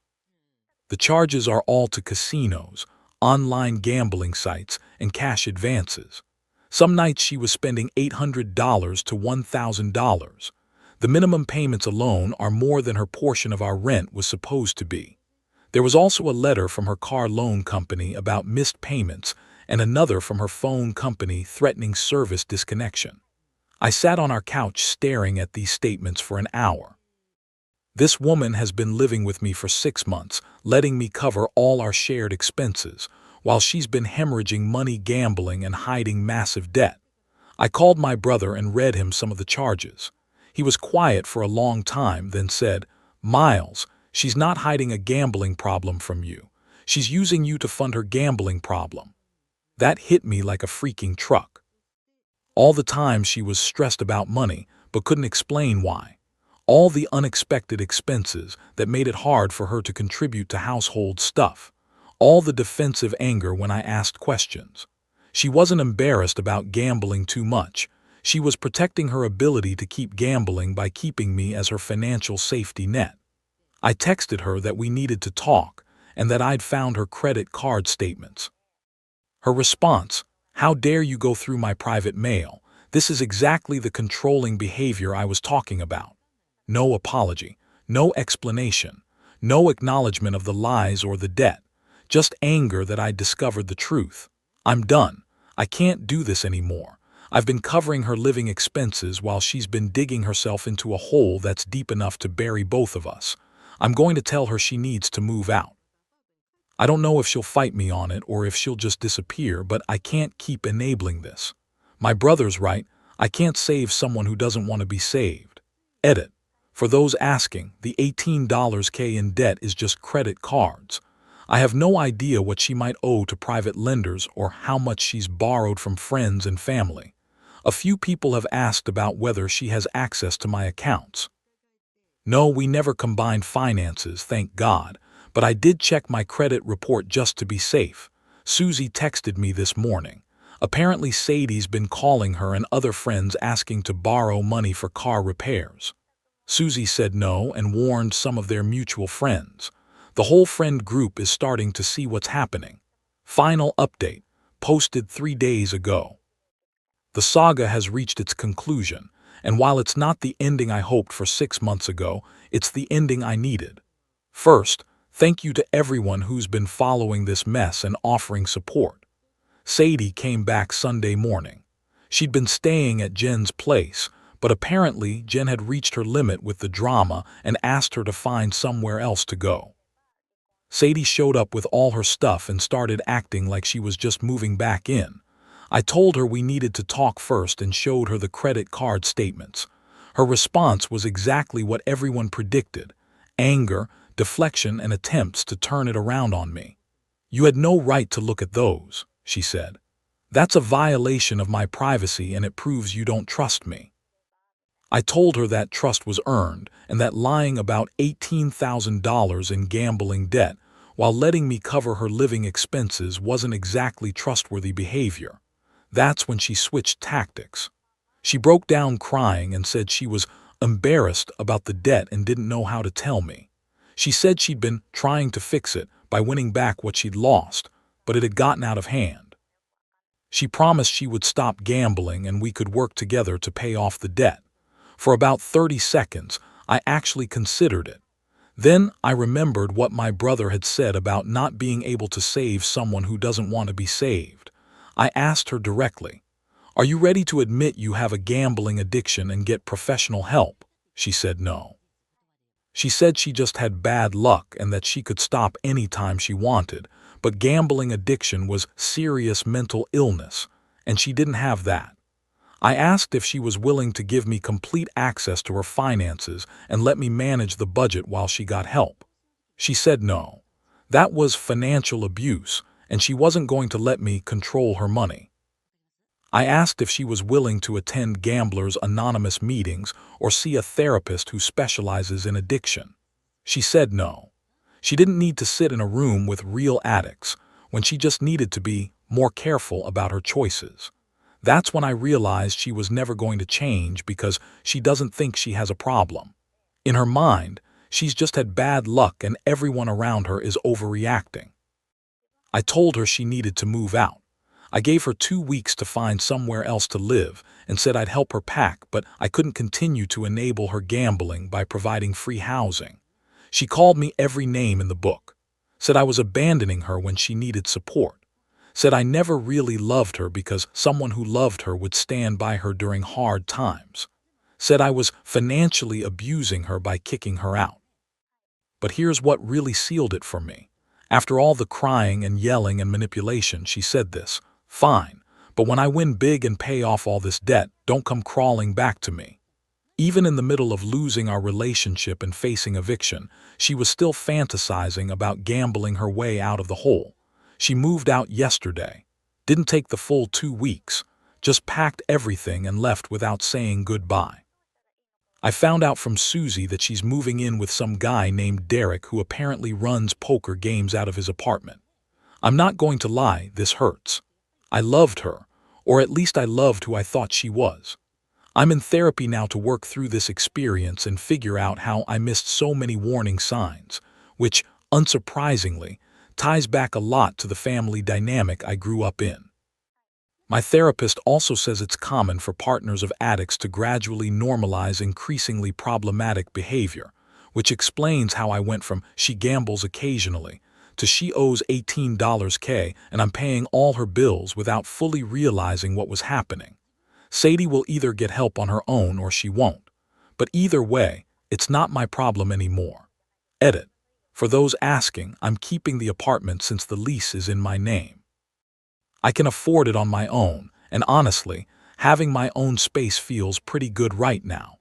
The charges are all to casinos, online gambling sites, and cash advances. Some nights she was spending $800 to $1,000. The minimum payments alone are more than her portion of our rent was supposed to be. There was also a letter from her car loan company about missed payments and another from her phone company threatening service disconnection. I sat on our couch staring at these statements for an hour. This woman has been living with me for 6 months, letting me cover all our shared expenses, while she's been hemorrhaging money gambling and hiding massive debt. I called my brother and read him some of the charges. He was quiet for a long time, then said, "Miles, she's not hiding a gambling problem from you. She's using you to fund her gambling problem." That hit me like a freaking truck. All the time she was stressed about money, but couldn't explain why. All the unexpected expenses that made it hard for her to contribute to household stuff. All the defensive anger when I asked questions. She wasn't embarrassed about gambling too much. She was protecting her ability to keep gambling by keeping me as her financial safety net. I texted her that we needed to talk and that I'd found her credit card statements. Her response, "How dare you go through my private mail? This is exactly the controlling behavior I was talking about." No apology, no explanation, no acknowledgement of the lies or the debt, just anger that I'd discovered the truth. "I'm done. I can't do this anymore. I've been covering her living expenses while she's been digging herself into a hole that's deep enough to bury both of us. I'm going to tell her she needs to move out. I don't know if she'll fight me on it or if she'll just disappear, but I can't keep enabling this. My brother's right. I can't save someone who doesn't want to be saved." Edit. For those asking, the $18K in debt is just credit cards. I have no idea what she might owe to private lenders or how much she's borrowed from friends and family. A few people have asked about whether she has access to my accounts. No, we never combined finances, thank God, but I did check my credit report just to be safe. Susie texted me this morning. Apparently Sadie's been calling her and other friends asking to borrow money for car repairs. Susie said no and warned some of their mutual friends. The whole friend group is starting to see what's happening. Final update, posted 3 days ago. The saga has reached its conclusion, and while it's not the ending I hoped for 6 months ago, it's the ending I needed. First, thank you to everyone who's been following this mess and offering support. Sadie came back Sunday morning. She'd been staying at Jen's place, but apparently Jen had reached her limit with the drama and asked her to find somewhere else to go. Sadie showed up with all her stuff and started acting like she was just moving back in. I told her we needed to talk first and showed her the credit card statements. Her response was exactly what everyone predicted: anger, deflection, and attempts to turn it around on me. "You had no right to look at those," she said. "That's a violation of my privacy and it proves you don't trust me." I told her that trust was earned and that lying about $18,000 in gambling debt while letting me cover her living expenses wasn't exactly trustworthy behavior. That's when she switched tactics. She broke down crying and said she was embarrassed about the debt and didn't know how to tell me. She said she'd been trying to fix it by winning back what she'd lost, but it had gotten out of hand. She promised she would stop gambling and we could work together to pay off the debt. For about 30 seconds, I actually considered it. Then I remembered what my brother had said about not being able to save someone who doesn't want to be saved. I asked her directly, "Are you ready to admit you have a gambling addiction and get professional help?" She said no. She said she just had bad luck and that she could stop anytime she wanted, but gambling addiction was serious mental illness, and she didn't have that. I asked if she was willing to give me complete access to her finances and let me manage the budget while she got help. She said no. That was financial abuse, and she wasn't going to let me control her money. I asked if she was willing to attend Gamblers Anonymous meetings or see a therapist who specializes in addiction. She said no. She didn't need to sit in a room with real addicts when she just needed to be more careful about her choices. That's when I realized she was never going to change because she doesn't think she has a problem. In her mind, she's just had bad luck and everyone around her is overreacting. I told her she needed to move out. I gave her 2 weeks to find somewhere else to live and said I'd help her pack, but I couldn't continue to enable her gambling by providing free housing. She called me every name in the book, said I was abandoning her when she needed support, said I never really loved her because someone who loved her would stand by her during hard times, said I was financially abusing her by kicking her out. But here's what really sealed it for me. After all the crying and yelling and manipulation, she said this: "Fine, but when I win big and pay off all this debt, don't come crawling back to me." Even in the middle of losing our relationship and facing eviction, she was still fantasizing about gambling her way out of the hole. She moved out yesterday. Didn't take the full 2 weeks, just packed everything and left without saying goodbye. I found out from Susie that she's moving in with some guy named Derek who apparently runs poker games out of his apartment. I'm not going to lie, this hurts. I loved her, or at least I loved who I thought she was. I'm in therapy now to work through this experience and figure out how I missed so many warning signs, which, unsurprisingly, ties back a lot to the family dynamic I grew up in. My therapist also says it's common for partners of addicts to gradually normalize increasingly problematic behavior, which explains how I went from "she gambles occasionally" to "she owes $18K and I'm paying all her bills" without fully realizing what was happening. Sadie will either get help on her own or she won't. But either way, it's not my problem anymore. Edit. For those asking, I'm keeping the apartment since the lease is in my name. I can afford it on my own, and honestly, having my own space feels pretty good right now.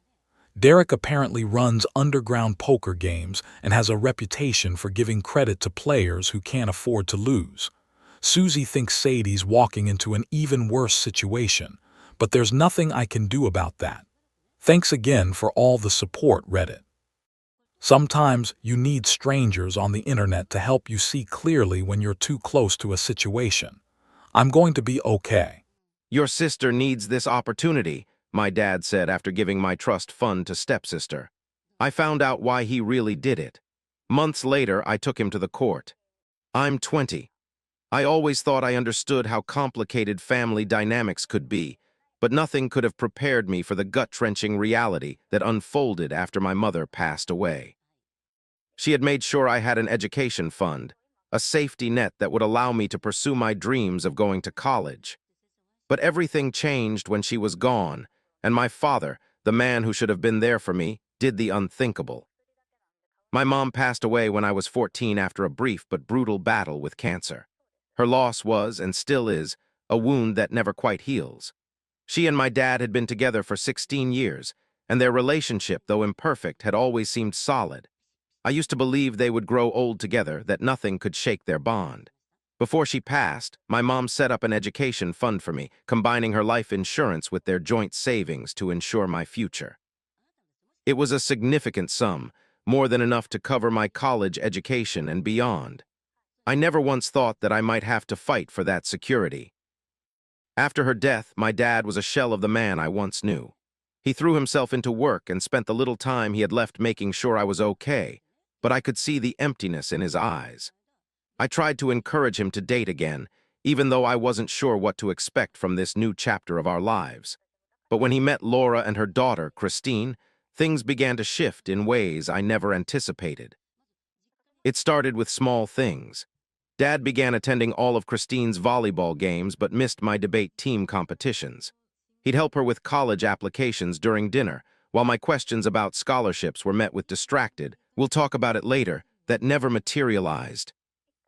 Derek apparently runs underground poker games and has a reputation for giving credit to players who can't afford to lose. Susie thinks Sadie's walking into an even worse situation, but there's nothing I can do about that. Thanks again for all the support, Reddit. Sometimes you need strangers on the internet to help you see clearly when you're too close to a situation. I'm going to be okay. Your sister needs this opportunity, my dad said after giving my trust fund to stepsister. I found out why he really did it. Months later, I took him to the court. I'm 20. I always thought I understood how complicated family dynamics could be, but nothing could have prepared me for the gut-wrenching reality that unfolded after my mother passed away. She had made sure I had an education fund, a safety net that would allow me to pursue my dreams of going to college. But everything changed when she was gone, and my father, the man who should have been there for me, did the unthinkable. My mom passed away when I was 14 after a brief but brutal battle with cancer. Her loss was, and still is, a wound that never quite heals. She and my dad had been together for 16 years, and their relationship, though imperfect, had always seemed solid. I used to believe they would grow old together, that nothing could shake their bond. Before she passed, my mom set up an education fund for me, combining her life insurance with their joint savings to ensure my future. It was a significant sum, more than enough to cover my college education and beyond. I never once thought that I might have to fight for that security. After her death, my dad was a shell of the man I once knew. He threw himself into work and spent the little time he had left making sure I was okay, but I could see the emptiness in his eyes. I tried to encourage him to date again, even though I wasn't sure what to expect from this new chapter of our lives. But when he met Laura and her daughter, Christine, things began to shift in ways I never anticipated. It started with small things. Dad began attending all of Christine's volleyball games but missed my debate team competitions. He'd help her with college applications during dinner, while my questions about scholarships were met with distracted, "We'll talk about it later," that never materialized.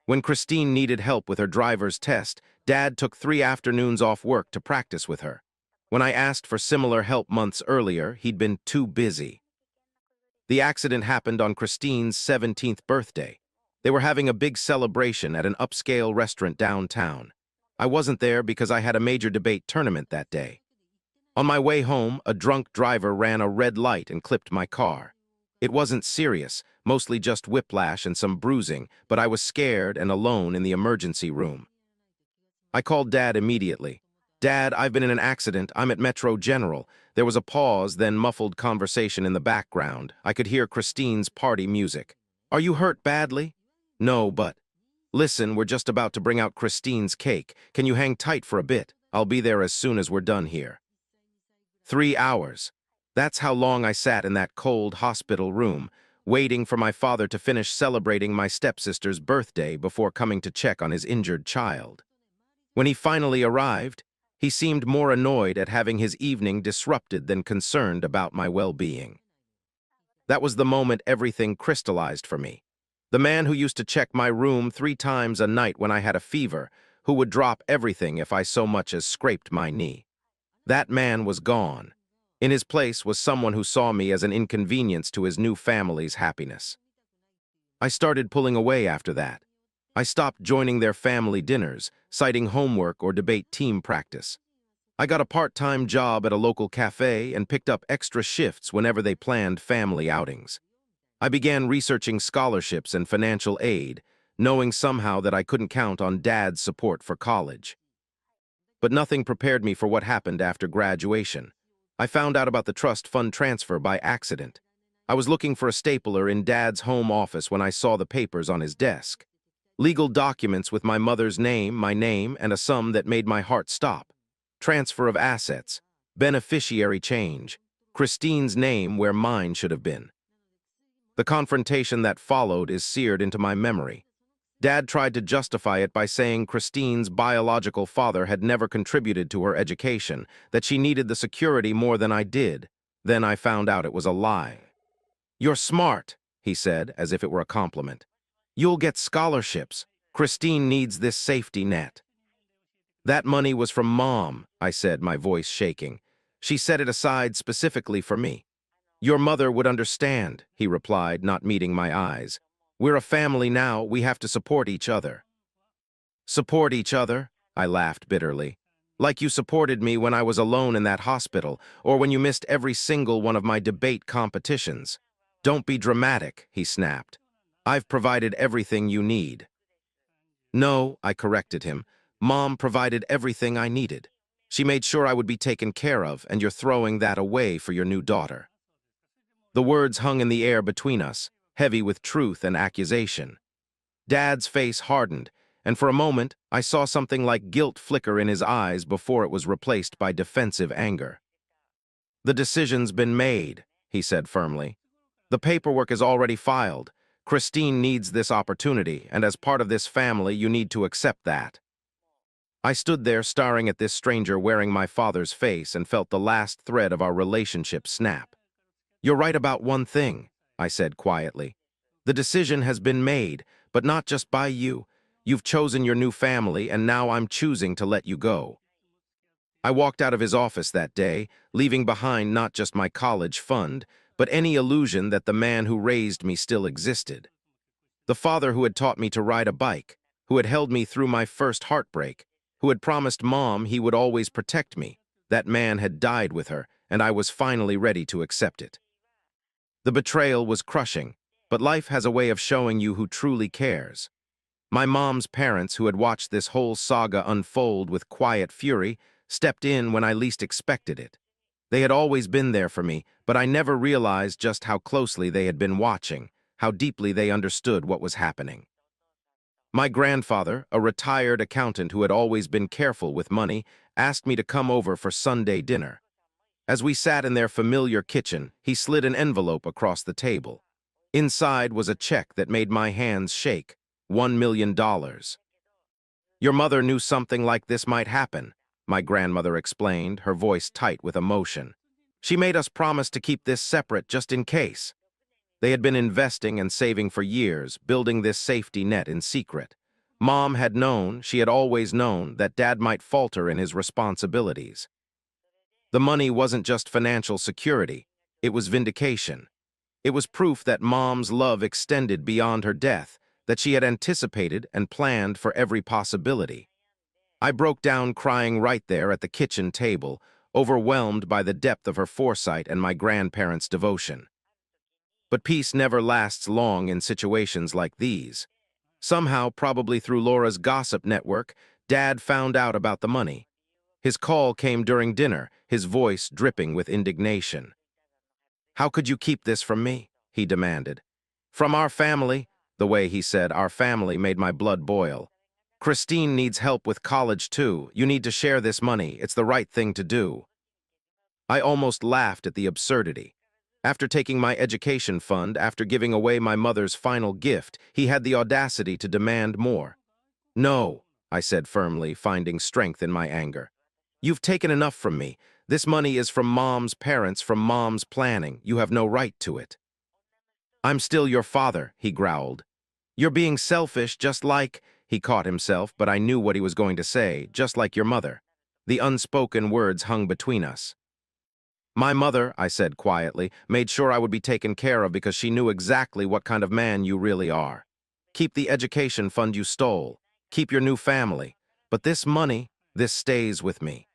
When Christine needed help with her driver's test, Dad took 3 afternoons off work to practice with her. When I asked for similar help months earlier, he'd been too busy. The accident happened on Christine's 17th birthday. They were having a big celebration at an upscale restaurant downtown. I wasn't there because I had a major debate tournament that day. On my way home, a drunk driver ran a red light and clipped my car. It wasn't serious, mostly just whiplash and some bruising, but I was scared and alone in the emergency room. I called Dad immediately. "Dad, I've been in an accident. I'm at Metro General." There was a pause, then muffled conversation in the background. I could hear Christine's party music. "Are you hurt badly?" "No, but..." "Listen, we're just about to bring out Christine's cake. Can you hang tight for a bit? I'll be there as soon as we're done here." 3 hours. That's how long I sat in that cold hospital room, waiting for my father to finish celebrating my stepsister's birthday before coming to check on his injured child. When he finally arrived, he seemed more annoyed at having his evening disrupted than concerned about my well-being. That was the moment everything crystallized for me. The man who used to check my room 3 times a night when I had a fever, who would drop everything if I so much as scraped my knee. That man was gone. In his place was someone who saw me as an inconvenience to his new family's happiness. I started pulling away after that. I stopped joining their family dinners, citing homework or debate team practice. I got a part-time job at a local cafe and picked up extra shifts whenever they planned family outings. I began researching scholarships and financial aid, knowing somehow that I couldn't count on Dad's support for college. But nothing prepared me for what happened after graduation. I found out about the trust fund transfer by accident. I was looking for a stapler in Dad's home office when I saw the papers on his desk. Legal documents with my mother's name, my name, and a sum that made my heart stop. Transfer of assets. Beneficiary change. Christine's name where mine should have been. The confrontation that followed is seared into my memory. Dad tried to justify it by saying Christine's biological father had never contributed to her education, that she needed the security more than I did. Then I found out it was a lie. "You're smart," he said, as if it were a compliment. "You'll get scholarships. Christine needs this safety net." "That money was from Mom," I said, my voice shaking. "She set it aside specifically for me." "Your mother would understand," he replied, not meeting my eyes. "We're a family now, we have to support each other." "Support each other?" I laughed bitterly. "Like you supported me when I was alone in that hospital, or when you missed every single one of my debate competitions." Don't be dramatic, he snapped. I've provided everything you need. No, I corrected him. Mom provided everything I needed. She made sure I would be taken care of, and you're throwing that away for your new daughter. The words hung in the air between us, heavy with truth and accusation. Dad's face hardened, and for a moment I saw something like guilt flicker in his eyes before it was replaced by defensive anger. The decision's been made, he said firmly. The paperwork is already filed. Christine needs this opportunity, and as part of this family, you need to accept that. I stood there staring at this stranger wearing my father's face and felt the last thread of our relationship snap. You're right about one thing, I said quietly. The decision has been made, but not just by you. You've chosen your new family, and now I'm choosing to let you go. I walked out of his office that day, leaving behind not just my college fund, but any illusion that the man who raised me still existed. The father who had taught me to ride a bike, who had held me through my first heartbreak, who had promised Mom he would always protect me, that man had died with her, and I was finally ready to accept it. The betrayal was crushing, but life has a way of showing you who truly cares. My mom's parents, who had watched this whole saga unfold with quiet fury, stepped in when I least expected it. They had always been there for me, but I never realized just how closely they had been watching, how deeply they understood what was happening. My grandfather, a retired accountant who had always been careful with money, asked me to come over for Sunday dinner. As we sat in their familiar kitchen, he slid an envelope across the table. Inside was a check that made my hands shake, $1 million. Your mother knew something like this might happen, my grandmother explained, her voice tight with emotion. She made us promise to keep this separate just in case. They had been investing and saving for years, building this safety net in secret. Mom had known, she had always known, that Dad might falter in his responsibilities. The money wasn't just financial security, it was vindication. It was proof that Mom's love extended beyond her death, that she had anticipated and planned for every possibility. I broke down crying right there at the kitchen table, overwhelmed by the depth of her foresight and my grandparents' devotion. But peace never lasts long in situations like these. Somehow, probably through Laura's gossip network, Dad found out about the money. His call came during dinner, his voice dripping with indignation. "How could you keep this from me?" he demanded. "From our family," the way he said our family made my blood boil. "Christine needs help with college too. You need to share this money. It's the right thing to do." I almost laughed at the absurdity. After taking my education fund, after giving away my mother's final gift, he had the audacity to demand more. "No," I said firmly, finding strength in my anger. "You've taken enough from me. This money is from Mom's parents, from Mom's planning. You have no right to it." "I'm still your father," he growled. "You're being selfish, just like—" He caught himself, but I knew what he was going to say, "just like your mother." The unspoken words hung between us. "My mother," I said quietly, "made sure I would be taken care of because she knew exactly what kind of man you really are. Keep the education fund you stole. Keep your new family. But this money, this stays with me."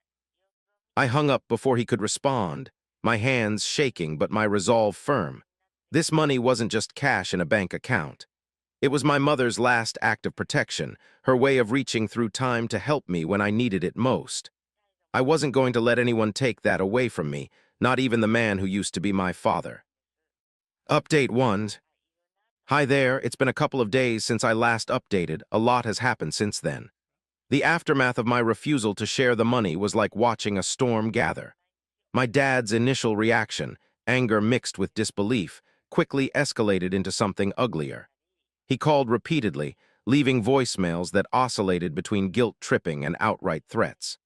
I hung up before he could respond, my hands shaking but my resolve firm. This money wasn't just cash in a bank account. It was my mother's last act of protection, her way of reaching through time to help me when I needed it most. I wasn't going to let anyone take that away from me, not even the man who used to be my father. Update 1. Hi there, it's been a couple of days since I last updated. A lot has happened since then. The aftermath of my refusal to share the money was like watching a storm gather. My dad's initial reaction, anger mixed with disbelief, quickly escalated into something uglier. He called repeatedly, leaving voicemails that oscillated between guilt-tripping and outright threats.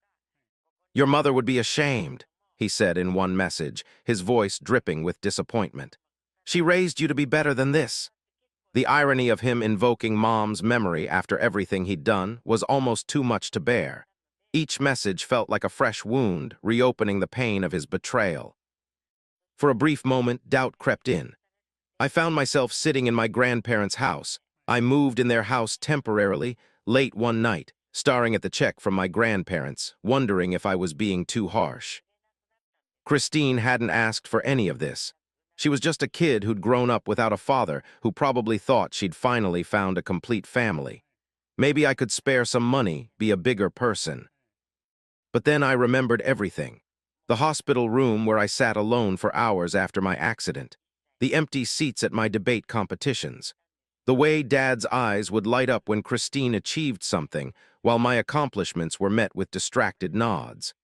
"Your mother would be ashamed," he said in one message, his voice dripping with disappointment. "She raised you to be better than this." The irony of him invoking Mom's memory after everything he'd done was almost too much to bear. Each message felt like a fresh wound, reopening the pain of his betrayal. For a brief moment, doubt crept in. I found myself sitting in my grandparents' house. I moved in their house temporarily, late one night, staring at the check from my grandparents, wondering if I was being too harsh. Christine hadn't asked for any of this. She was just a kid who'd grown up without a father who probably thought she'd finally found a complete family. Maybe I could spare some money, be a bigger person. But then I remembered everything. The hospital room where I sat alone for hours after my accident. The empty seats at my debate competitions. The way Dad's eyes would light up when Christine achieved something, while my accomplishments were met with distracted nods.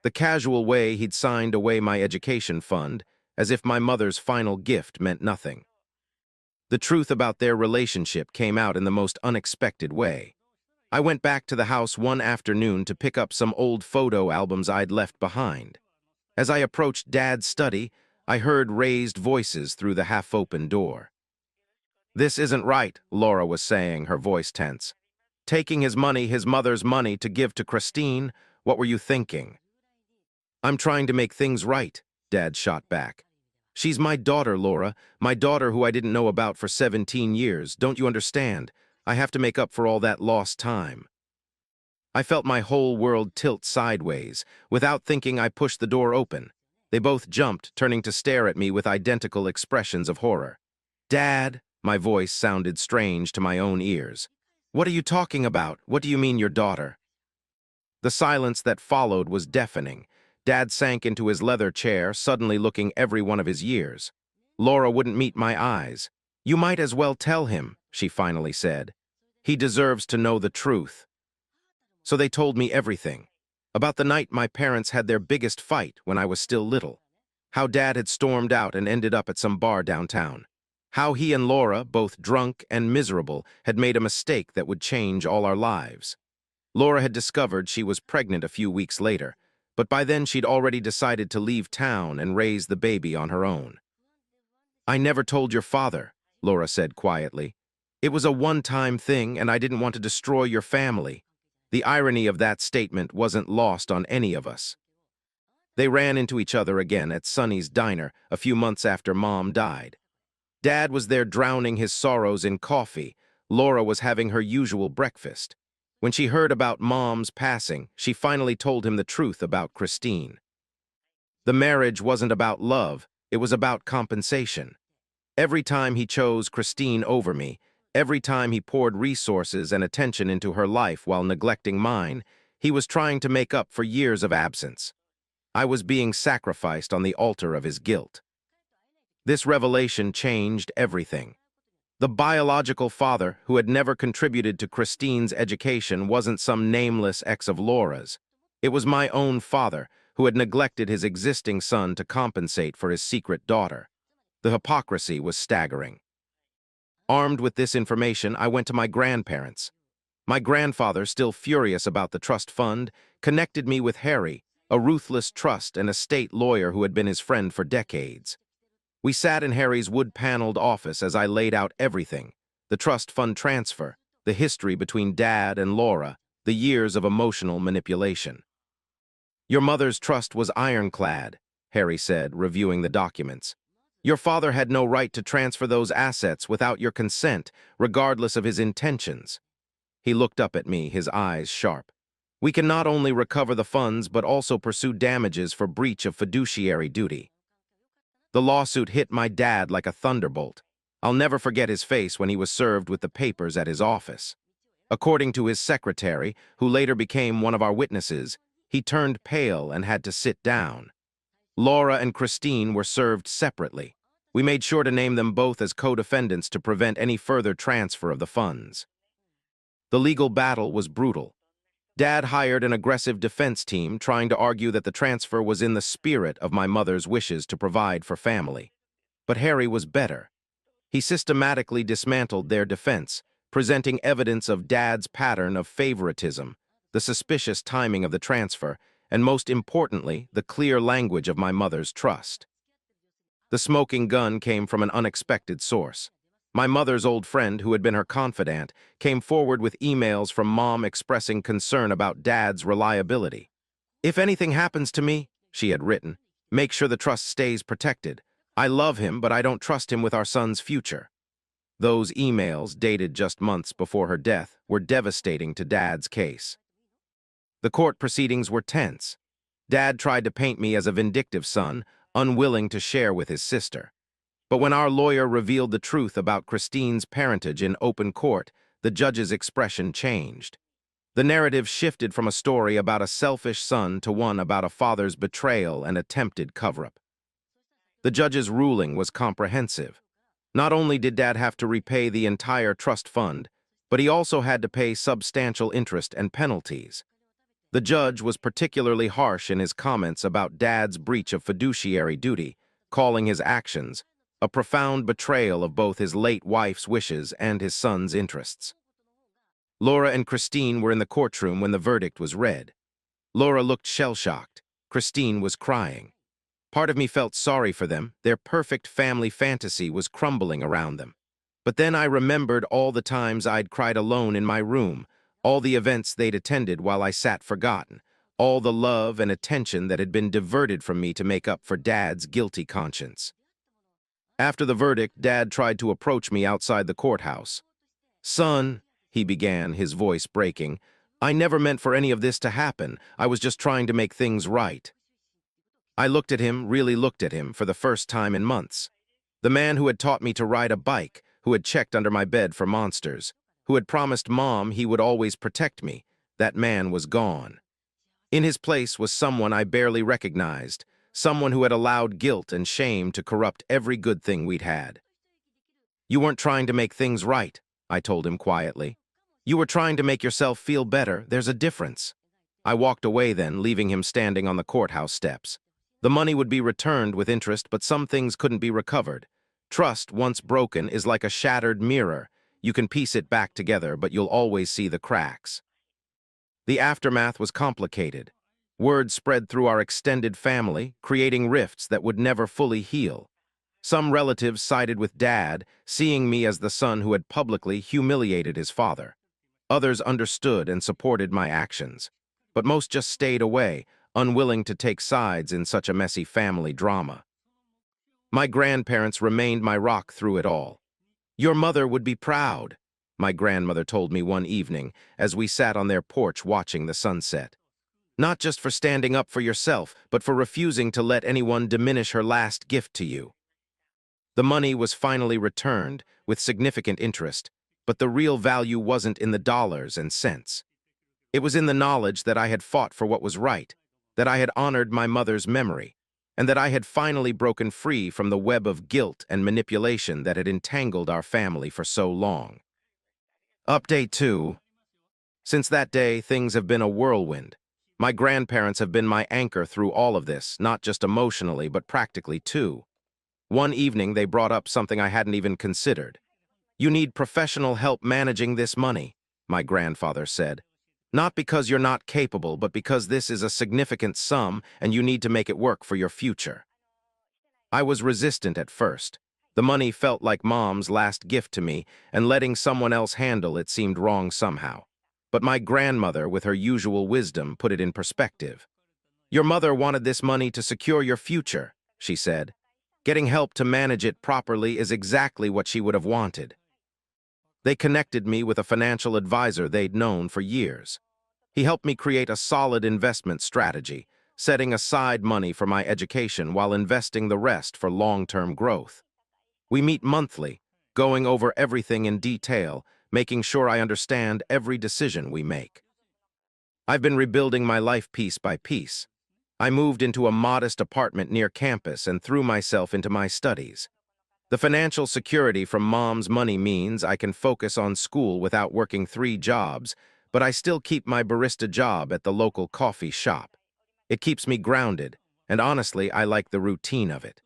The casual way he'd signed away my education fund, as if my mother's final gift meant nothing. The truth about their relationship came out in the most unexpected way. I went back to the house one afternoon to pick up some old photo albums I'd left behind. As I approached Dad's study, I heard raised voices through the half-open door. "This isn't right," Laura was saying, her voice tense. "Taking his money, his mother's money, to give to Christine? What were you thinking?" "I'm trying to make things right," Dad shot back. "She's my daughter, Laura, my daughter who I didn't know about for 17 years. Don't you understand? I have to make up for all that lost time." I felt my whole world tilt sideways. Without thinking, I pushed the door open. They both jumped, turning to stare at me with identical expressions of horror. "Dad," my voice sounded strange to my own ears. "What are you talking about? What do you mean your daughter?" The silence that followed was deafening. Dad sank into his leather chair, suddenly looking every one of his years. Laura wouldn't meet my eyes. "You might as well tell him," she finally said. "He deserves to know the truth." So they told me everything. About the night my parents had their biggest fight when I was still little. How Dad had stormed out and ended up at some bar downtown. How he and Laura, both drunk and miserable, had made a mistake that would change all our lives. Laura had discovered she was pregnant a few weeks later, but by then she'd already decided to leave town and raise the baby on her own. "I never told your father," Laura said quietly. "It was a one-time thing, and I didn't want to destroy your family." The irony of that statement wasn't lost on any of us. They ran into each other again at Sonny's diner a few months after Mom died. Dad was there drowning his sorrows in coffee. Laura was having her usual breakfast. When she heard about Mom's passing, she finally told him the truth about Christine. The marriage wasn't about love, it was about compensation. Every time he chose Christine over me, every time he poured resources and attention into her life while neglecting mine, he was trying to make up for years of absence. I was being sacrificed on the altar of his guilt. This revelation changed everything. The biological father, who had never contributed to Christine's education, wasn't some nameless ex of Laura's. It was my own father, who had neglected his existing son to compensate for his secret daughter. The hypocrisy was staggering. Armed with this information, I went to my grandparents. My grandfather, still furious about the trust fund, connected me with Harry, a ruthless trust and estate lawyer who had been his friend for decades. We sat in Harry's wood-paneled office as I laid out everything: the trust fund transfer, the history between Dad and Laura, the years of emotional manipulation. "Your mother's trust was ironclad," Harry said, reviewing the documents. "Your father had no right to transfer those assets without your consent, regardless of his intentions." He looked up at me, his eyes sharp. "We can not only recover the funds, but also pursue damages for breach of fiduciary duty." The lawsuit hit my dad like a thunderbolt. I'll never forget his face when he was served with the papers at his office. According to his secretary, who later became one of our witnesses, he turned pale and had to sit down. Laura and Christine were served separately. We made sure to name them both as co-defendants to prevent any further transfer of the funds. The legal battle was brutal. Dad hired an aggressive defense team trying to argue that the transfer was in the spirit of my mother's wishes to provide for family. But Harry was better. He systematically dismantled their defense, presenting evidence of Dad's pattern of favoritism, the suspicious timing of the transfer, and most importantly, the clear language of my mother's trust. The smoking gun came from an unexpected source. My mother's old friend, who had been her confidant, came forward with emails from Mom expressing concern about Dad's reliability. "If anything happens to me," she had written, "make sure the trust stays protected. I love him, but I don't trust him with our son's future." Those emails, dated just months before her death, were devastating to Dad's case. The court proceedings were tense. Dad tried to paint me as a vindictive son, unwilling to share with his sister. But when our lawyer revealed the truth about Christine's parentage in open court, the judge's expression changed. The narrative shifted from a story about a selfish son to one about a father's betrayal and attempted cover-up. The judge's ruling was comprehensive. Not only did Dad have to repay the entire trust fund, but he also had to pay substantial interest and penalties. The judge was particularly harsh in his comments about Dad's breach of fiduciary duty, calling his actions a profound betrayal of both his late wife's wishes and his son's interests. Laura and Christine were in the courtroom when the verdict was read. Laura looked shell-shocked. Christine was crying. Part of me felt sorry for them. Their perfect family fantasy was crumbling around them. But then I remembered all the times I'd cried alone in my room, all the events they'd attended while I sat forgotten, all the love and attention that had been diverted from me to make up for Dad's guilty conscience. After the verdict, Dad tried to approach me outside the courthouse. "Son," he began, his voice breaking, "I never meant for any of this to happen. I was just trying to make things right." I looked at him, really looked at him, for the first time in months. The man who had taught me to ride a bike, who had checked under my bed for monsters, who had promised Mom he would always protect me, that man was gone. In his place was someone I barely recognized, someone who had allowed guilt and shame to corrupt every good thing we'd had. "You weren't trying to make things right," I told him quietly. "You were trying to make yourself feel better. There's a difference." I walked away then, leaving him standing on the courthouse steps. The money would be returned with interest, but some things couldn't be recovered. Trust, once broken, is like a shattered mirror. You can piece it back together, but you'll always see the cracks. The aftermath was complicated. Word spread through our extended family, creating rifts that would never fully heal. Some relatives sided with Dad, seeing me as the son who had publicly humiliated his father. Others understood and supported my actions. But most just stayed away, unwilling to take sides in such a messy family drama. My grandparents remained my rock through it all. "Your mother would be proud," my grandmother told me one evening as we sat on their porch watching the sunset. "Not just for standing up for yourself, but for refusing to let anyone diminish her last gift to you." The money was finally returned, with significant interest, but the real value wasn't in the dollars and cents. It was in the knowledge that I had fought for what was right, that I had honored my mother's memory, and that I had finally broken free from the web of guilt and manipulation that had entangled our family for so long. Update 2. Since that day, things have been a whirlwind. My grandparents have been my anchor through all of this, not just emotionally, but practically too. One evening, they brought up something I hadn't even considered. "You need professional help managing this money," my grandfather said. "Not because you're not capable, but because this is a significant sum and you need to make it work for your future." I was resistant at first. The money felt like Mom's last gift to me, and letting someone else handle it seemed wrong somehow. But my grandmother, with her usual wisdom, put it in perspective. "Your mother wanted this money to secure your future," she said. "Getting help to manage it properly is exactly what she would have wanted." They connected me with a financial advisor they'd known for years. He helped me create a solid investment strategy, setting aside money for my education while investing the rest for long-term growth. We meet monthly, going over everything in detail, making sure I understand every decision we make. I've been rebuilding my life piece by piece. I moved into a modest apartment near campus and threw myself into my studies. The financial security from Mom's money means I can focus on school without working 3 jobs, but I still keep my barista job at the local coffee shop. It keeps me grounded, and honestly, I like the routine of it.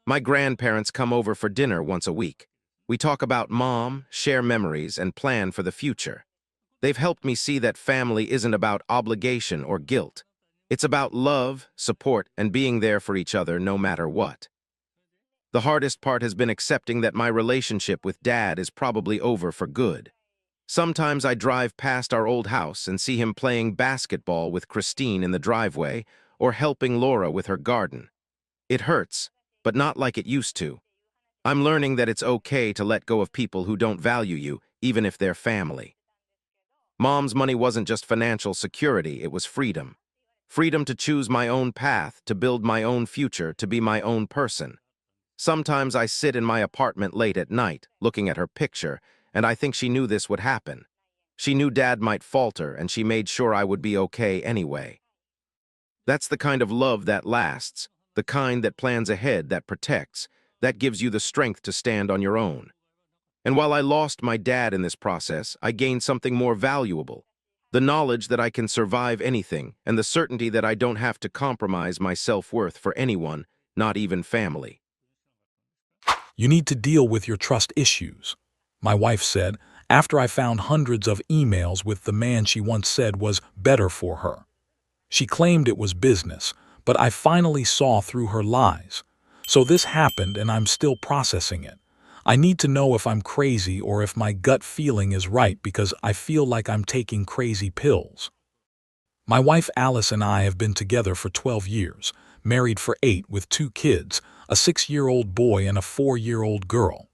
My grandparents come over for dinner once a week. We talk about Mom, share memories, and plan for the future. They've helped me see that family isn't about obligation or guilt. It's about love, support, and being there for each other no matter what. The hardest part has been accepting that my relationship with Dad is probably over for good. Sometimes I drive past our old house and see him playing basketball with Christine in the driveway or helping Laura with her garden. It hurts, but not like it used to. I'm learning that it's okay to let go of people who don't value you, even if they're family. Mom's money wasn't just financial security, it was freedom. Freedom to choose my own path, to build my own future, to be my own person. Sometimes I sit in my apartment late at night, looking at her picture, and I think she knew this would happen. She knew Dad might falter, and she made sure I would be okay anyway. That's the kind of love that lasts, the kind that plans ahead, that protects, that gives you the strength to stand on your own. And while I lost my dad in this process, I gained something more valuable. The knowledge that I can survive anything, and the certainty that I don't have to compromise my self-worth for anyone, not even family. You need to deal with your trust issues, my wife said after I found hundreds of emails with the man she once said was better for her. She claimed it was business, but I finally saw through her lies. So this happened and I'm still processing it. I need to know if I'm crazy or if my gut feeling is right because I feel like I'm taking crazy pills. My wife Alice and I have been together for 12 years, married for 8 with 2 kids, a 6-year-old boy and a 4-year-old girl.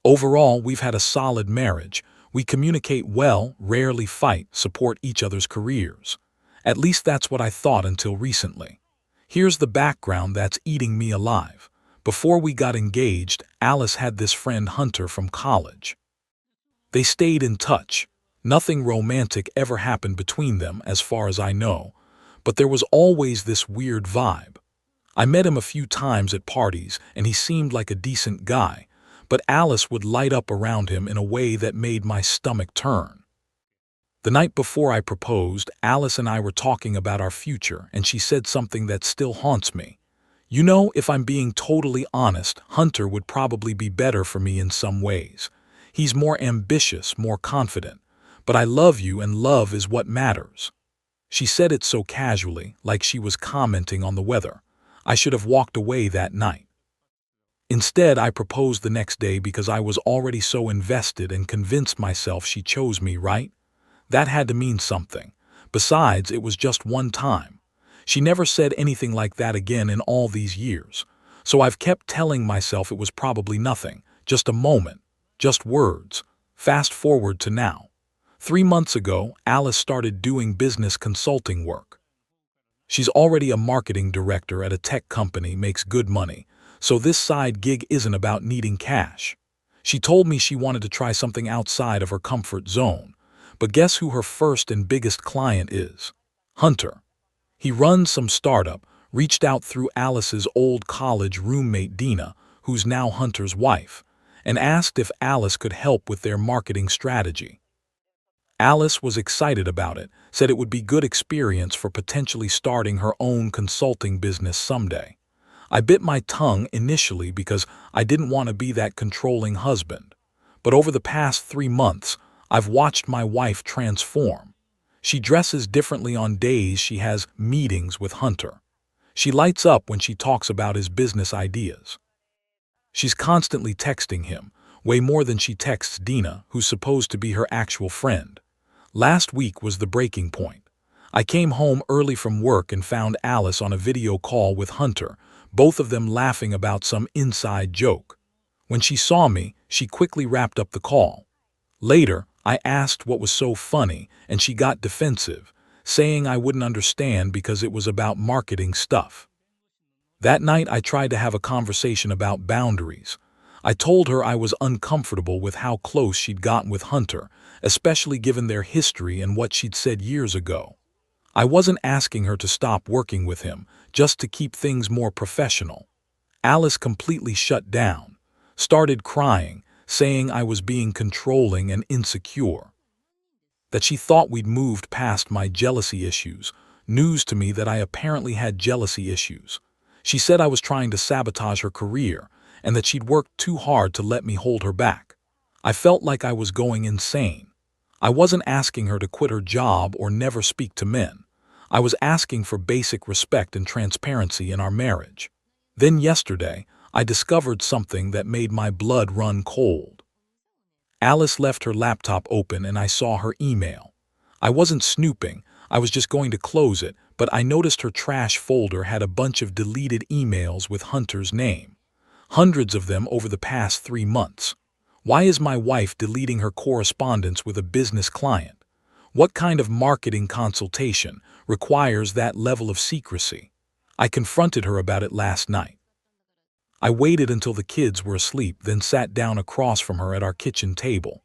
Overall, we've had a solid marriage. We communicate well, rarely fight, support each other's careers. At least that's what I thought until recently. Here's the background that's eating me alive. Before we got engaged, Alice had this friend Hunter from college. They stayed in touch. Nothing romantic ever happened between them, as far as I know, but there was always this weird vibe. I met him a few times at parties, and he seemed like a decent guy, but Alice would light up around him in a way that made my stomach turn. The night before I proposed, Alice and I were talking about our future, and she said something that still haunts me. You know, if I'm being totally honest, Hunter would probably be better for me in some ways. He's more ambitious, more confident. But I love you, and love is what matters. She said it so casually, like she was commenting on the weather. I should have walked away that night. Instead, I proposed the next day because I was already so invested and convinced myself she chose me, right? That had to mean something. Besides, it was just one time. She never said anything like that again in all these years. So I've kept telling myself it was probably nothing, just a moment, just words. Fast forward to now. 3 months ago, Alice started doing business consulting work. She's already a marketing director at a tech company, makes good money, so this side gig isn't about needing cash. She told me she wanted to try something outside of her comfort zone. But guess who her first and biggest client is? Hunter. He runs some startup, reached out through Alice's old college roommate Dina, who's now Hunter's wife, and asked if Alice could help with their marketing strategy. Alice was excited about it, said it would be good experience for potentially starting her own consulting business someday. I bit my tongue initially because I didn't want to be that controlling husband. But over the past 3 months, I've watched my wife transform. She dresses differently on days she has meetings with Hunter. She lights up when she talks about his business ideas. She's constantly texting him, way more than she texts Dina, who's supposed to be her actual friend. Last week was the breaking point. I came home early from work and found Alice on a video call with Hunter, both of them laughing about some inside joke. When she saw me, she quickly wrapped up the call. Later, I asked what was so funny, and she got defensive, saying I wouldn't understand because it was about marketing stuff. That night, I tried to have a conversation about boundaries. I told her I was uncomfortable with how close she'd gotten with Hunter, especially given their history and what she'd said years ago. I wasn't asking her to stop working with him, just to keep things more professional. Alice completely shut down, started crying, saying I was being controlling and insecure. That she thought we'd moved past my jealousy issues, news to me that I apparently had jealousy issues. She said I was trying to sabotage her career, and that she'd worked too hard to let me hold her back. I felt like I was going insane. I wasn't asking her to quit her job or never speak to men. I was asking for basic respect and transparency in our marriage. Then yesterday, I discovered something that made my blood run cold. Alice left her laptop open and I saw her email. I wasn't snooping, I was just going to close it, but I noticed her trash folder had a bunch of deleted emails with Hunter's name. Hundreds of them over the past 3 months. Why is my wife deleting her correspondence with a business client? What kind of marketing consultation requires that level of secrecy? I confronted her about it last night. I waited until the kids were asleep, then sat down across from her at our kitchen table.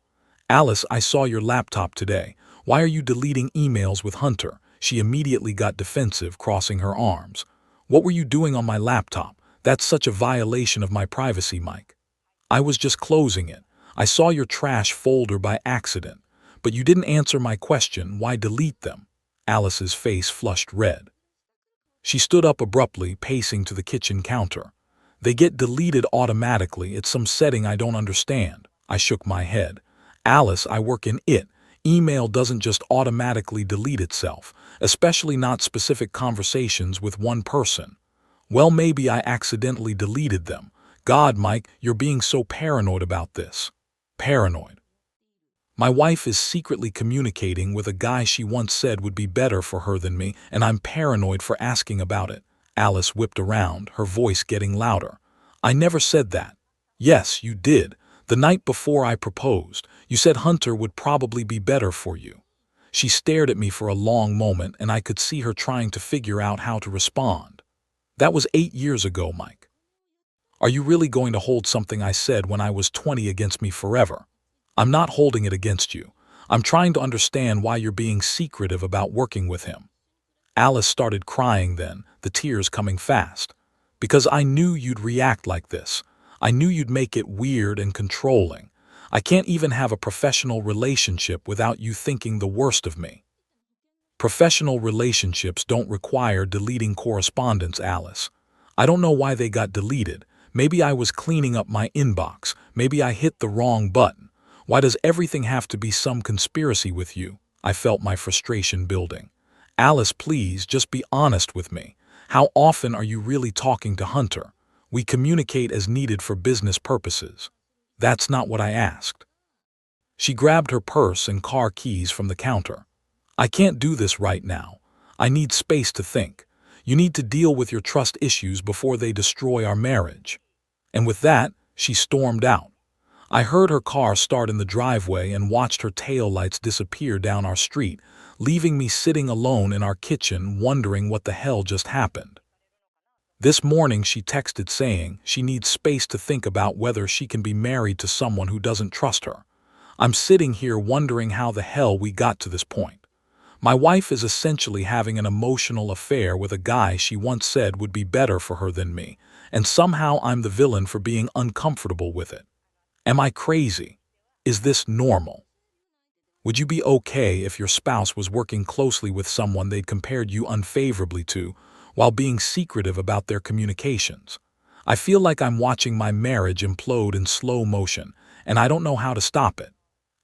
Alice, I saw your laptop today. Why are you deleting emails with Hunter? She immediately got defensive, crossing her arms. What were you doing on my laptop? That's such a violation of my privacy, Mike. I was just closing it. I saw your trash folder by accident. But you didn't answer my question, why delete them? Alice's face flushed red. She stood up abruptly, pacing to the kitchen counter. They get deleted automatically, it's some setting I don't understand. I shook my head. Alice, I work in it. Email doesn't just automatically delete itself, especially not specific conversations with one person. Well, maybe I accidentally deleted them. God, Mike, you're being so paranoid about this. Paranoid. My wife is secretly communicating with a guy she once said would be better for her than me, and I'm paranoid for asking about it. Alice whipped around, her voice getting louder. I never said that. Yes, you did. The night before I proposed, you said Hunter would probably be better for you. She stared at me for a long moment, and I could see her trying to figure out how to respond. That was 8 years ago, Mike. Are you really going to hold something I said when I was 20 against me forever? I'm not holding it against you. I'm trying to understand why you're being secretive about working with him. Alice started crying then, the tears coming fast. Because I knew you'd react like this. I knew you'd make it weird and controlling. I can't even have a professional relationship without you thinking the worst of me. Professional relationships don't require deleting correspondence, Alice. I don't know why they got deleted. Maybe I was cleaning up my inbox. Maybe I hit the wrong button. Why does everything have to be some conspiracy with you? I felt my frustration building. Alice, please, just be honest with me. How often are you really talking to Hunter? We communicate as needed for business purposes. That's not what I asked. She grabbed her purse and car keys from the counter. I can't do this right now. I need space to think. You need to deal with your trust issues before they destroy our marriage. And with that, she stormed out. I heard her car start in the driveway and watched her taillights disappear down our street, leaving me sitting alone in our kitchen wondering what the hell just happened. This morning she texted saying she needs space to think about whether she can be married to someone who doesn't trust her. I'm sitting here wondering how the hell we got to this point. My wife is essentially having an emotional affair with a guy she once said would be better for her than me, and somehow I'm the villain for being uncomfortable with it. Am I crazy? Is this normal? Would you be okay if your spouse was working closely with someone they'd compared you unfavorably to, while being secretive about their communications? I feel like I'm watching my marriage implode in slow motion, and I don't know how to stop it.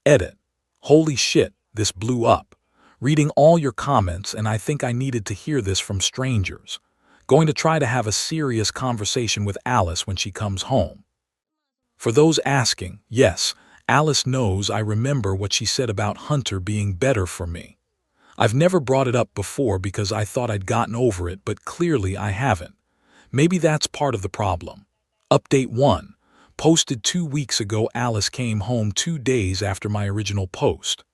Edit. Holy shit, this blew up. Reading all your comments, and I think I needed to hear this from strangers. Going to try to have a serious conversation with Alice when she comes home. For those asking, yes, Alice knows I remember what she said about Hunter being better for me. I've never brought it up before because I thought I'd gotten over it, but clearly I haven't. Maybe that's part of the problem. Update 1. Posted 2 weeks ago. Alice came home 2 days after my original post.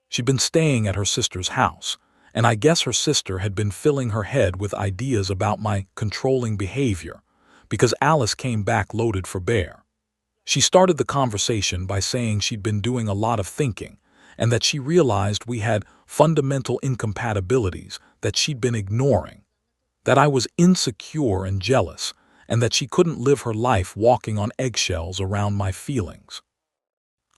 She'd been staying at her sister's house, and I guess her sister had been filling her head with ideas about my controlling behavior, because Alice came back loaded for bear. She started the conversation by saying she'd been doing a lot of thinking, and that she realized we had fundamental incompatibilities that she'd been ignoring, that I was insecure and jealous, and that she couldn't live her life walking on eggshells around my feelings.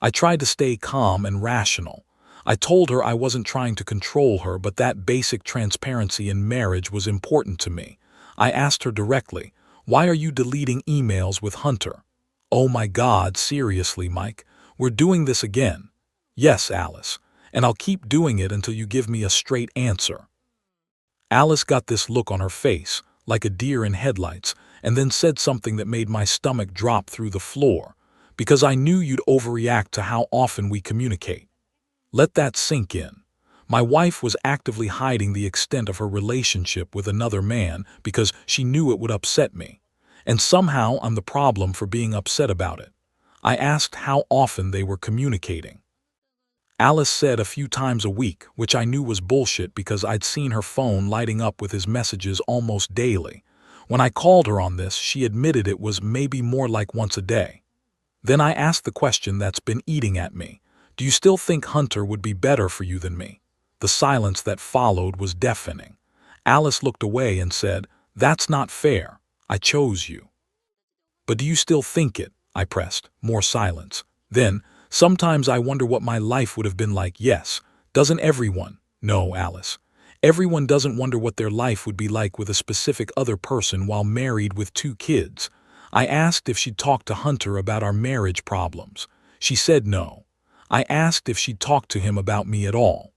I tried to stay calm and rational. I told her I wasn't trying to control her, but that basic transparency in marriage was important to me. I asked her directly, "Why are you deleting emails with Hunter?" "Oh my God, seriously, Mike, we're doing this again." "Yes, Alice, and I'll keep doing it until you give me a straight answer." Alice got this look on her face, like a deer in headlights, and then said something that made my stomach drop through the floor, "Because I knew you'd overreact to how often we communicate." Let that sink in. My wife was actively hiding the extent of her relationship with another man because she knew it would upset me. And somehow I'm the problem for being upset about it. I asked how often they were communicating. Alice said a few times a week, which I knew was bullshit because I'd seen her phone lighting up with his messages almost daily. When I called her on this, she admitted it was maybe more like once a day. Then I asked the question that's been eating at me. Do you still think Hunter would be better for you than me? The silence that followed was deafening. Alice looked away and said, "That's not fair. I chose you." "But do you still think it?" I pressed. More silence. Then, "Sometimes I wonder what my life would have been like." "Yes. Doesn't everyone?" "No, Alice. Everyone doesn't wonder what their life would be like with a specific other person while married with 2 kids. I asked if she'd talked to Hunter about our marriage problems. She said no. I asked if she'd talked to him about me at all.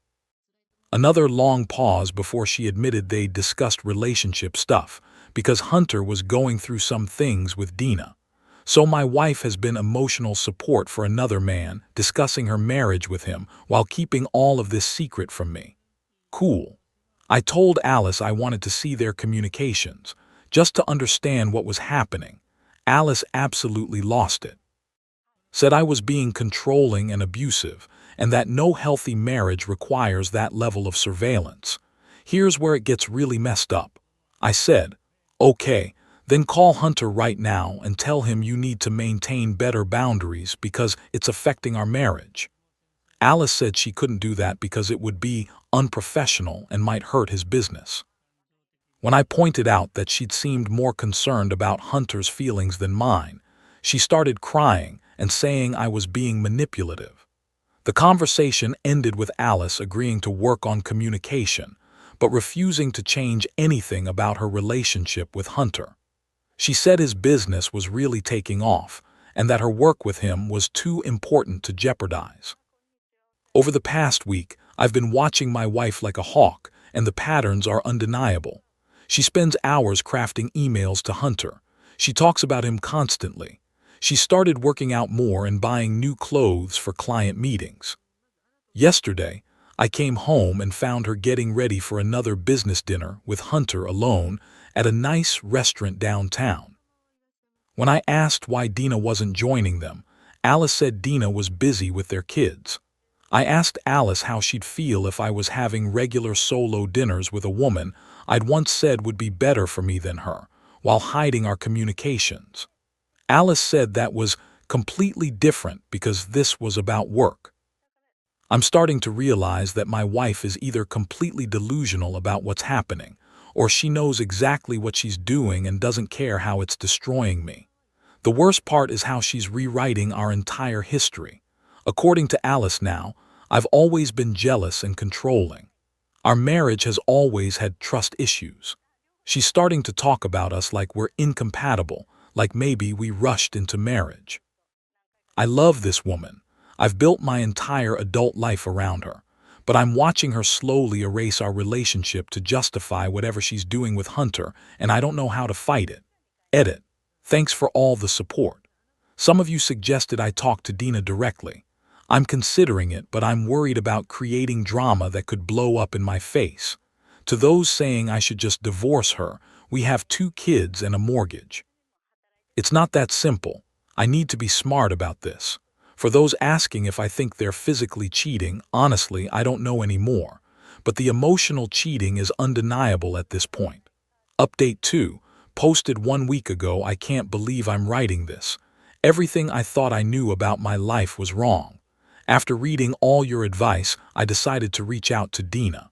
Another long pause before she admitted they'd discussed relationship stuff, because Hunter was going through some things with Dina. So my wife has been emotional support for another man, discussing her marriage with him while keeping all of this secret from me. Cool. I told Alice I wanted to see their communications, just to understand what was happening. Alice absolutely lost it. Said I was being controlling and abusive, and that no healthy marriage requires that level of surveillance. Here's where it gets really messed up. I said, "Okay, then call Hunter right now and tell him you need to maintain better boundaries because it's affecting our marriage." Alice said she couldn't do that because it would be unprofessional and might hurt his business. When I pointed out that she'd seemed more concerned about Hunter's feelings than mine, she started crying and saying I was being manipulative. The conversation ended with Alice agreeing to work on communication, but refusing to change anything about her relationship with Hunter. She said his business was really taking off, and that her work with him was too important to jeopardize. Over the past week, I've been watching my wife like a hawk, and the patterns are undeniable. She spends hours crafting emails to Hunter. She talks about him constantly. She started working out more and buying new clothes for client meetings. Yesterday, I came home and found her getting ready for another business dinner with Hunter alone at a nice restaurant downtown. When I asked why Dina wasn't joining them, Alice said Dina was busy with their kids. I asked Alice how she'd feel if I was having regular solo dinners with a woman I'd once said would be better for me than her, while hiding our communications. Alice said that was completely different because this was about work. I'm starting to realize that my wife is either completely delusional about what's happening, or she knows exactly what she's doing and doesn't care how it's destroying me. The worst part is how she's rewriting our entire history. According to Alice now, I've always been jealous and controlling. Our marriage has always had trust issues. She's starting to talk about us like we're incompatible, like maybe we rushed into marriage. I love this woman. I've built my entire adult life around her, but I'm watching her slowly erase our relationship to justify whatever she's doing with Hunter, and I don't know how to fight it. Edit. Thanks for all the support. Some of you suggested I talk to Dina directly. I'm considering it, but I'm worried about creating drama that could blow up in my face. To those saying I should just divorce her, we have 2 kids and a mortgage. It's not that simple. I need to be smart about this. For those asking if I think they're physically cheating, honestly, I don't know anymore. But the emotional cheating is undeniable at this point. Update 2, posted 1 week ago. I can't believe I'm writing this. Everything I thought I knew about my life was wrong. After reading all your advice, I decided to reach out to Dina.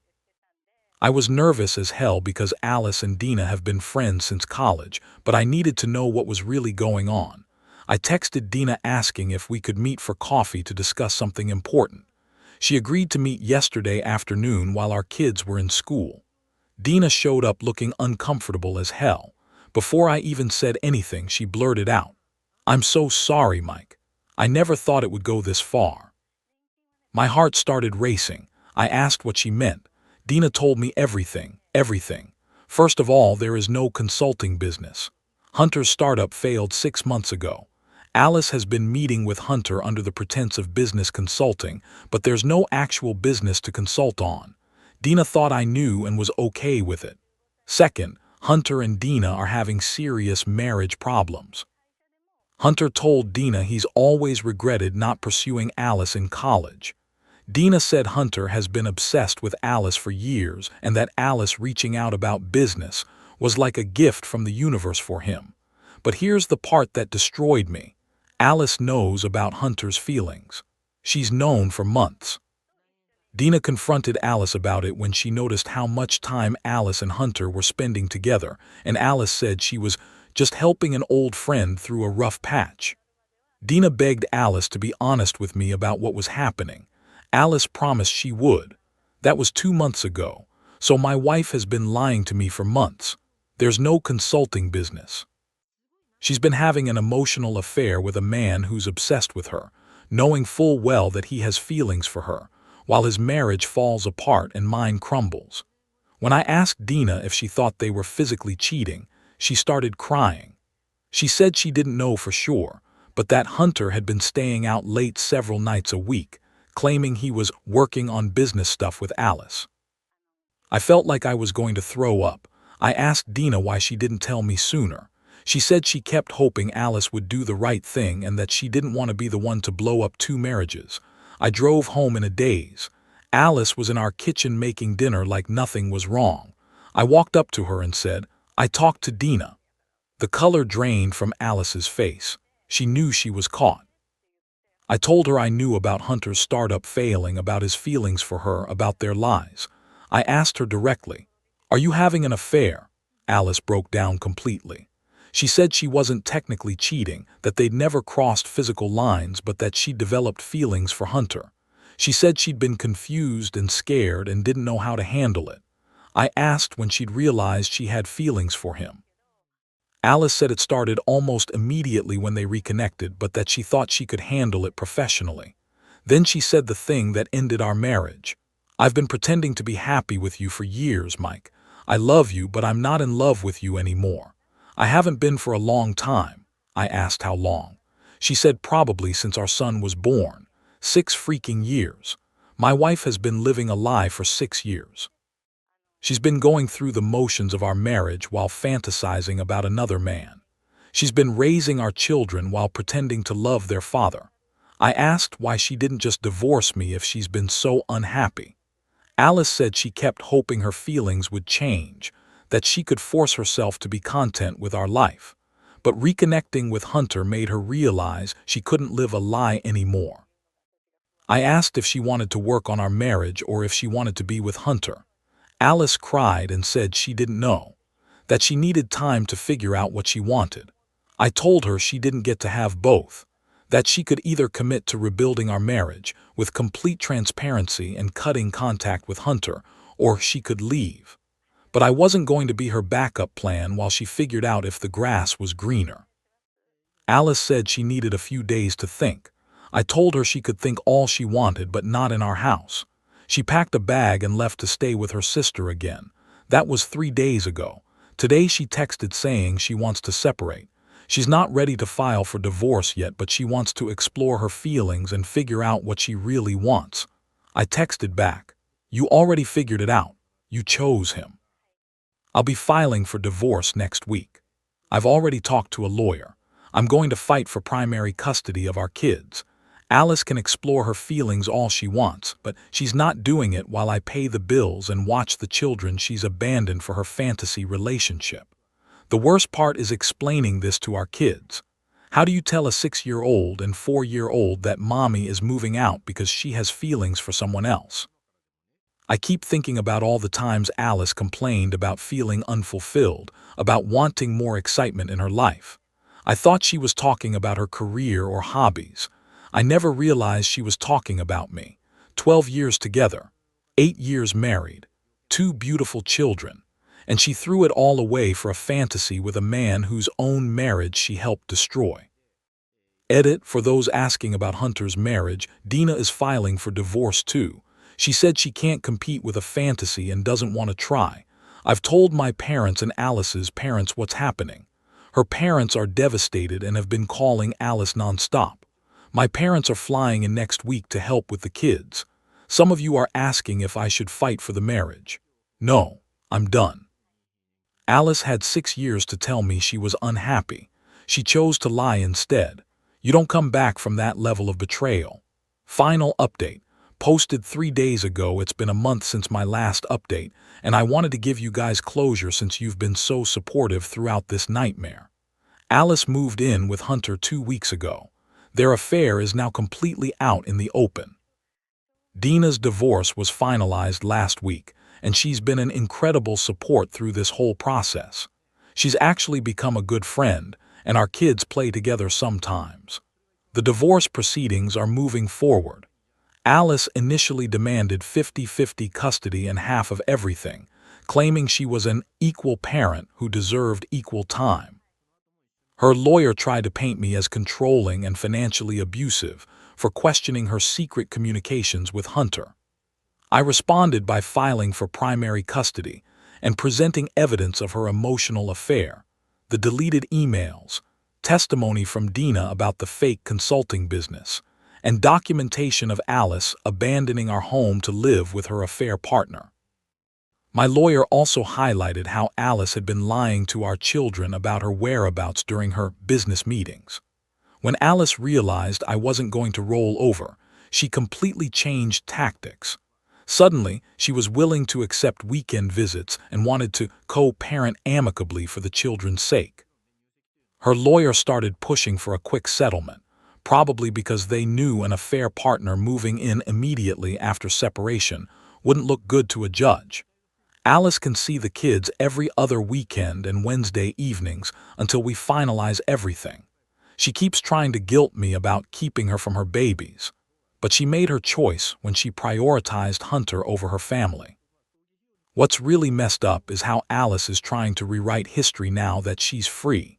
I was nervous as hell because Alice and Dina have been friends since college, but I needed to know what was really going on. I texted Dina asking if we could meet for coffee to discuss something important. She agreed to meet yesterday afternoon while our kids were in school. Dina showed up looking uncomfortable as hell. Before I even said anything, she blurted out, "I'm so sorry, Mike. I never thought it would go this far." My heart started racing. I asked what she meant. Dina told me everything. First of all, there is no consulting business. Hunter's startup failed 6 months ago. Alice has been meeting with Hunter under the pretense of business consulting, but there's no actual business to consult on. Dina thought I knew and was okay with it. Second, Hunter and Dina are having serious marriage problems. Hunter told Dina he's always regretted not pursuing Alice in college. Dina said Hunter has been obsessed with Alice for years and that Alice reaching out about business was like a gift from the universe for him. But here's the part that destroyed me. Alice knows about Hunter's feelings. She's known for months. Dina confronted Alice about it when she noticed how much time Alice and Hunter were spending together, and Alice said she was just helping an old friend through a rough patch. Dina begged Alice to be honest with me about what was happening. Alice promised she would. That was 2 months ago, so my wife has been lying to me for months. There's no consulting business. She's been having an emotional affair with a man who's obsessed with her, knowing full well that he has feelings for her, while his marriage falls apart and mine crumbles. When I asked Dina if she thought they were physically cheating, she started crying. She said she didn't know for sure, but that Hunter had been staying out late several nights a week, claiming he was working on business stuff with Alice. I felt like I was going to throw up. I asked Dina why she didn't tell me sooner. She said she kept hoping Alice would do the right thing and that she didn't want to be the one to blow up 2 marriages. I drove home in a daze. Alice was in our kitchen making dinner like nothing was wrong. I walked up to her and said, "I talked to Dina." The color drained from Alice's face. She knew she was caught. I told her I knew about Hunter's startup failing, about his feelings for her, about their lies. I asked her directly, "Are you having an affair?" Alice broke down completely. She said she wasn't technically cheating, that they'd never crossed physical lines, but that she'd developed feelings for Hunter. She said she'd been confused and scared and didn't know how to handle it. I asked when she'd realized she had feelings for him. Alice said it started almost immediately when they reconnected, but that she thought she could handle it professionally. Then she said the thing that ended our marriage. "I've been pretending to be happy with you for years, Mike. I love you, but I'm not in love with you anymore. I haven't been for a long time." I asked how long. She said probably since our son was born. 6 freaking years. My wife has been living a lie for 6 years. She's been going through the motions of our marriage while fantasizing about another man. She's been raising our children while pretending to love their father. I asked why she didn't just divorce me if she's been so unhappy. Alice said she kept hoping her feelings would change, that she could force herself to be content with our life. But reconnecting with Hunter made her realize she couldn't live a lie anymore. I asked if she wanted to work on our marriage or if she wanted to be with Hunter. Alice cried and said she didn't know, that she needed time to figure out what she wanted. I told her she didn't get to have both, that she could either commit to rebuilding our marriage with complete transparency and cutting contact with Hunter, or she could leave. But I wasn't going to be her backup plan while she figured out if the grass was greener. Alice said she needed a few days to think. I told her she could think all she wanted, but not in our house. She packed a bag and left to stay with her sister again. That was 3 days ago. Today she texted saying she wants to separate. She's not ready to file for divorce yet, but she wants to explore her feelings and figure out what she really wants. I texted back, "You already figured it out. You chose him." I'll be filing for divorce next week. I've already talked to a lawyer. I'm going to fight for primary custody of our kids. Alice can explore her feelings all she wants, but she's not doing it while I pay the bills and watch the children she's abandoned for her fantasy relationship. The worst part is explaining this to our kids. How do you tell a 6-year-old and 4-year-old that mommy is moving out because she has feelings for someone else? I keep thinking about all the times Alice complained about feeling unfulfilled, about wanting more excitement in her life. I thought she was talking about her career or hobbies. I never realized she was talking about me. 12 years together, 8 years married, 2 beautiful children, and she threw it all away for a fantasy with a man whose own marriage she helped destroy. Edit, for those asking about Hunter's marriage, Dina is filing for divorce too. She said she can't compete with a fantasy and doesn't want to try. I've told my parents and Alice's parents what's happening. Her parents are devastated and have been calling Alice nonstop. My parents are flying in next week to help with the kids. Some of you are asking if I should fight for the marriage. No, I'm done. Alice had 6 years to tell me she was unhappy. She chose to lie instead. You don't come back from that level of betrayal. Final update. Posted 3 days ago. It's been a month since my last update, and I wanted to give you guys closure since you've been so supportive throughout this nightmare. Alice moved in with Hunter 2 weeks ago. Their affair is now completely out in the open. Dina's divorce was finalized last week, and she's been an incredible support through this whole process. She's actually become a good friend, and our kids play together sometimes. The divorce proceedings are moving forward. Alice initially demanded 50-50 custody and half of everything, claiming she was an equal parent who deserved equal time. Her lawyer tried to paint me as controlling and financially abusive for questioning her secret communications with Hunter. I responded by filing for primary custody and presenting evidence of her emotional affair, the deleted emails, testimony from Dina about the fake consulting business, and documentation of Alice abandoning our home to live with her affair partner. My lawyer also highlighted how Alice had been lying to our children about her whereabouts during her business meetings. When Alice realized I wasn't going to roll over, she completely changed tactics. Suddenly, she was willing to accept weekend visits and wanted to co-parent amicably for the children's sake. Her lawyer started pushing for a quick settlement, probably because they knew an affair partner moving in immediately after separation wouldn't look good to a judge. Alice can see the kids every other weekend and Wednesday evenings until we finalize everything. She keeps trying to guilt me about keeping her from her babies, but she made her choice when she prioritized Hunter over her family. What's really messed up is how Alice is trying to rewrite history now that she's free.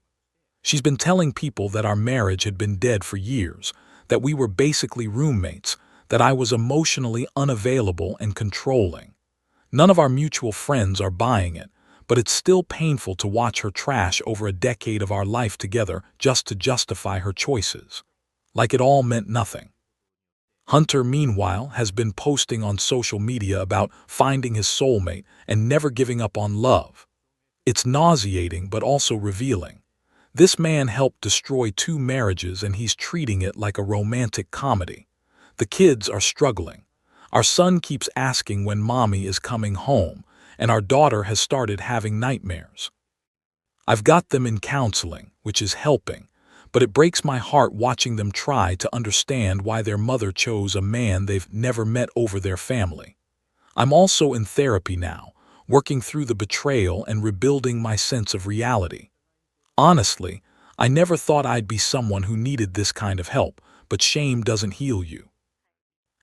She's been telling people that our marriage had been dead for years, that we were basically roommates, that I was emotionally unavailable and controlling. None of our mutual friends are buying it, but it's still painful to watch her trash over a decade of our life together just to justify her choices. Like it all meant nothing. Hunter, meanwhile, has been posting on social media about finding his soulmate and never giving up on love. It's nauseating but also revealing. This man helped destroy 2 marriages and he's treating it like a romantic comedy. The kids are struggling. Our son keeps asking when mommy is coming home, and our daughter has started having nightmares. I've got them in counseling, which is helping, but it breaks my heart watching them try to understand why their mother chose a man they've never met over their family. I'm also in therapy now, working through the betrayal and rebuilding my sense of reality. Honestly, I never thought I'd be someone who needed this kind of help, but shame doesn't heal you.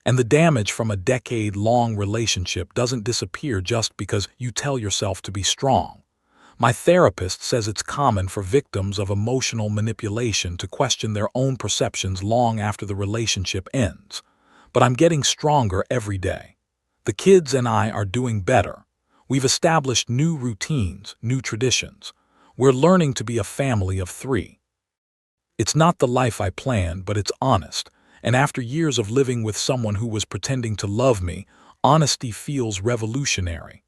And the damage from a decade-long relationship doesn't disappear just because you tell yourself to be strong. My therapist says it's common for victims of emotional manipulation to question their own perceptions long after the relationship ends. But I'm getting stronger every day. The kids and I are doing better. We've established new routines, new traditions. We're learning to be a family of 3. It's not the life I planned, but it's honest. And after years of living with someone who was pretending to love me, honesty feels revolutionary.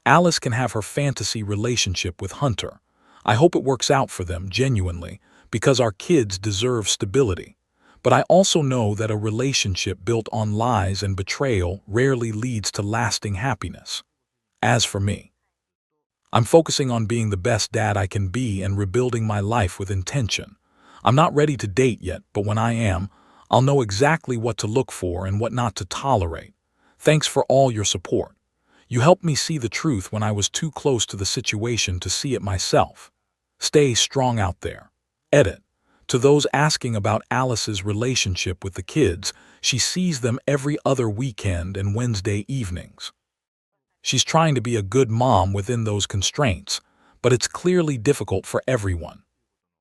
Alice can have her fantasy relationship with Hunter. I hope it works out for them genuinely, because our kids deserve stability. But I also know that a relationship built on lies and betrayal rarely leads to lasting happiness. As for me, I'm focusing on being the best dad I can be and rebuilding my life with intention. I'm not ready to date yet, but when I am, I'll know exactly what to look for and what not to tolerate. Thanks for all your support. You helped me see the truth when I was too close to the situation to see it myself. Stay strong out there. Edit. To those asking about Alice's relationship with the kids, she sees them every other weekend and Wednesday evenings. She's trying to be a good mom within those constraints, but it's clearly difficult for everyone.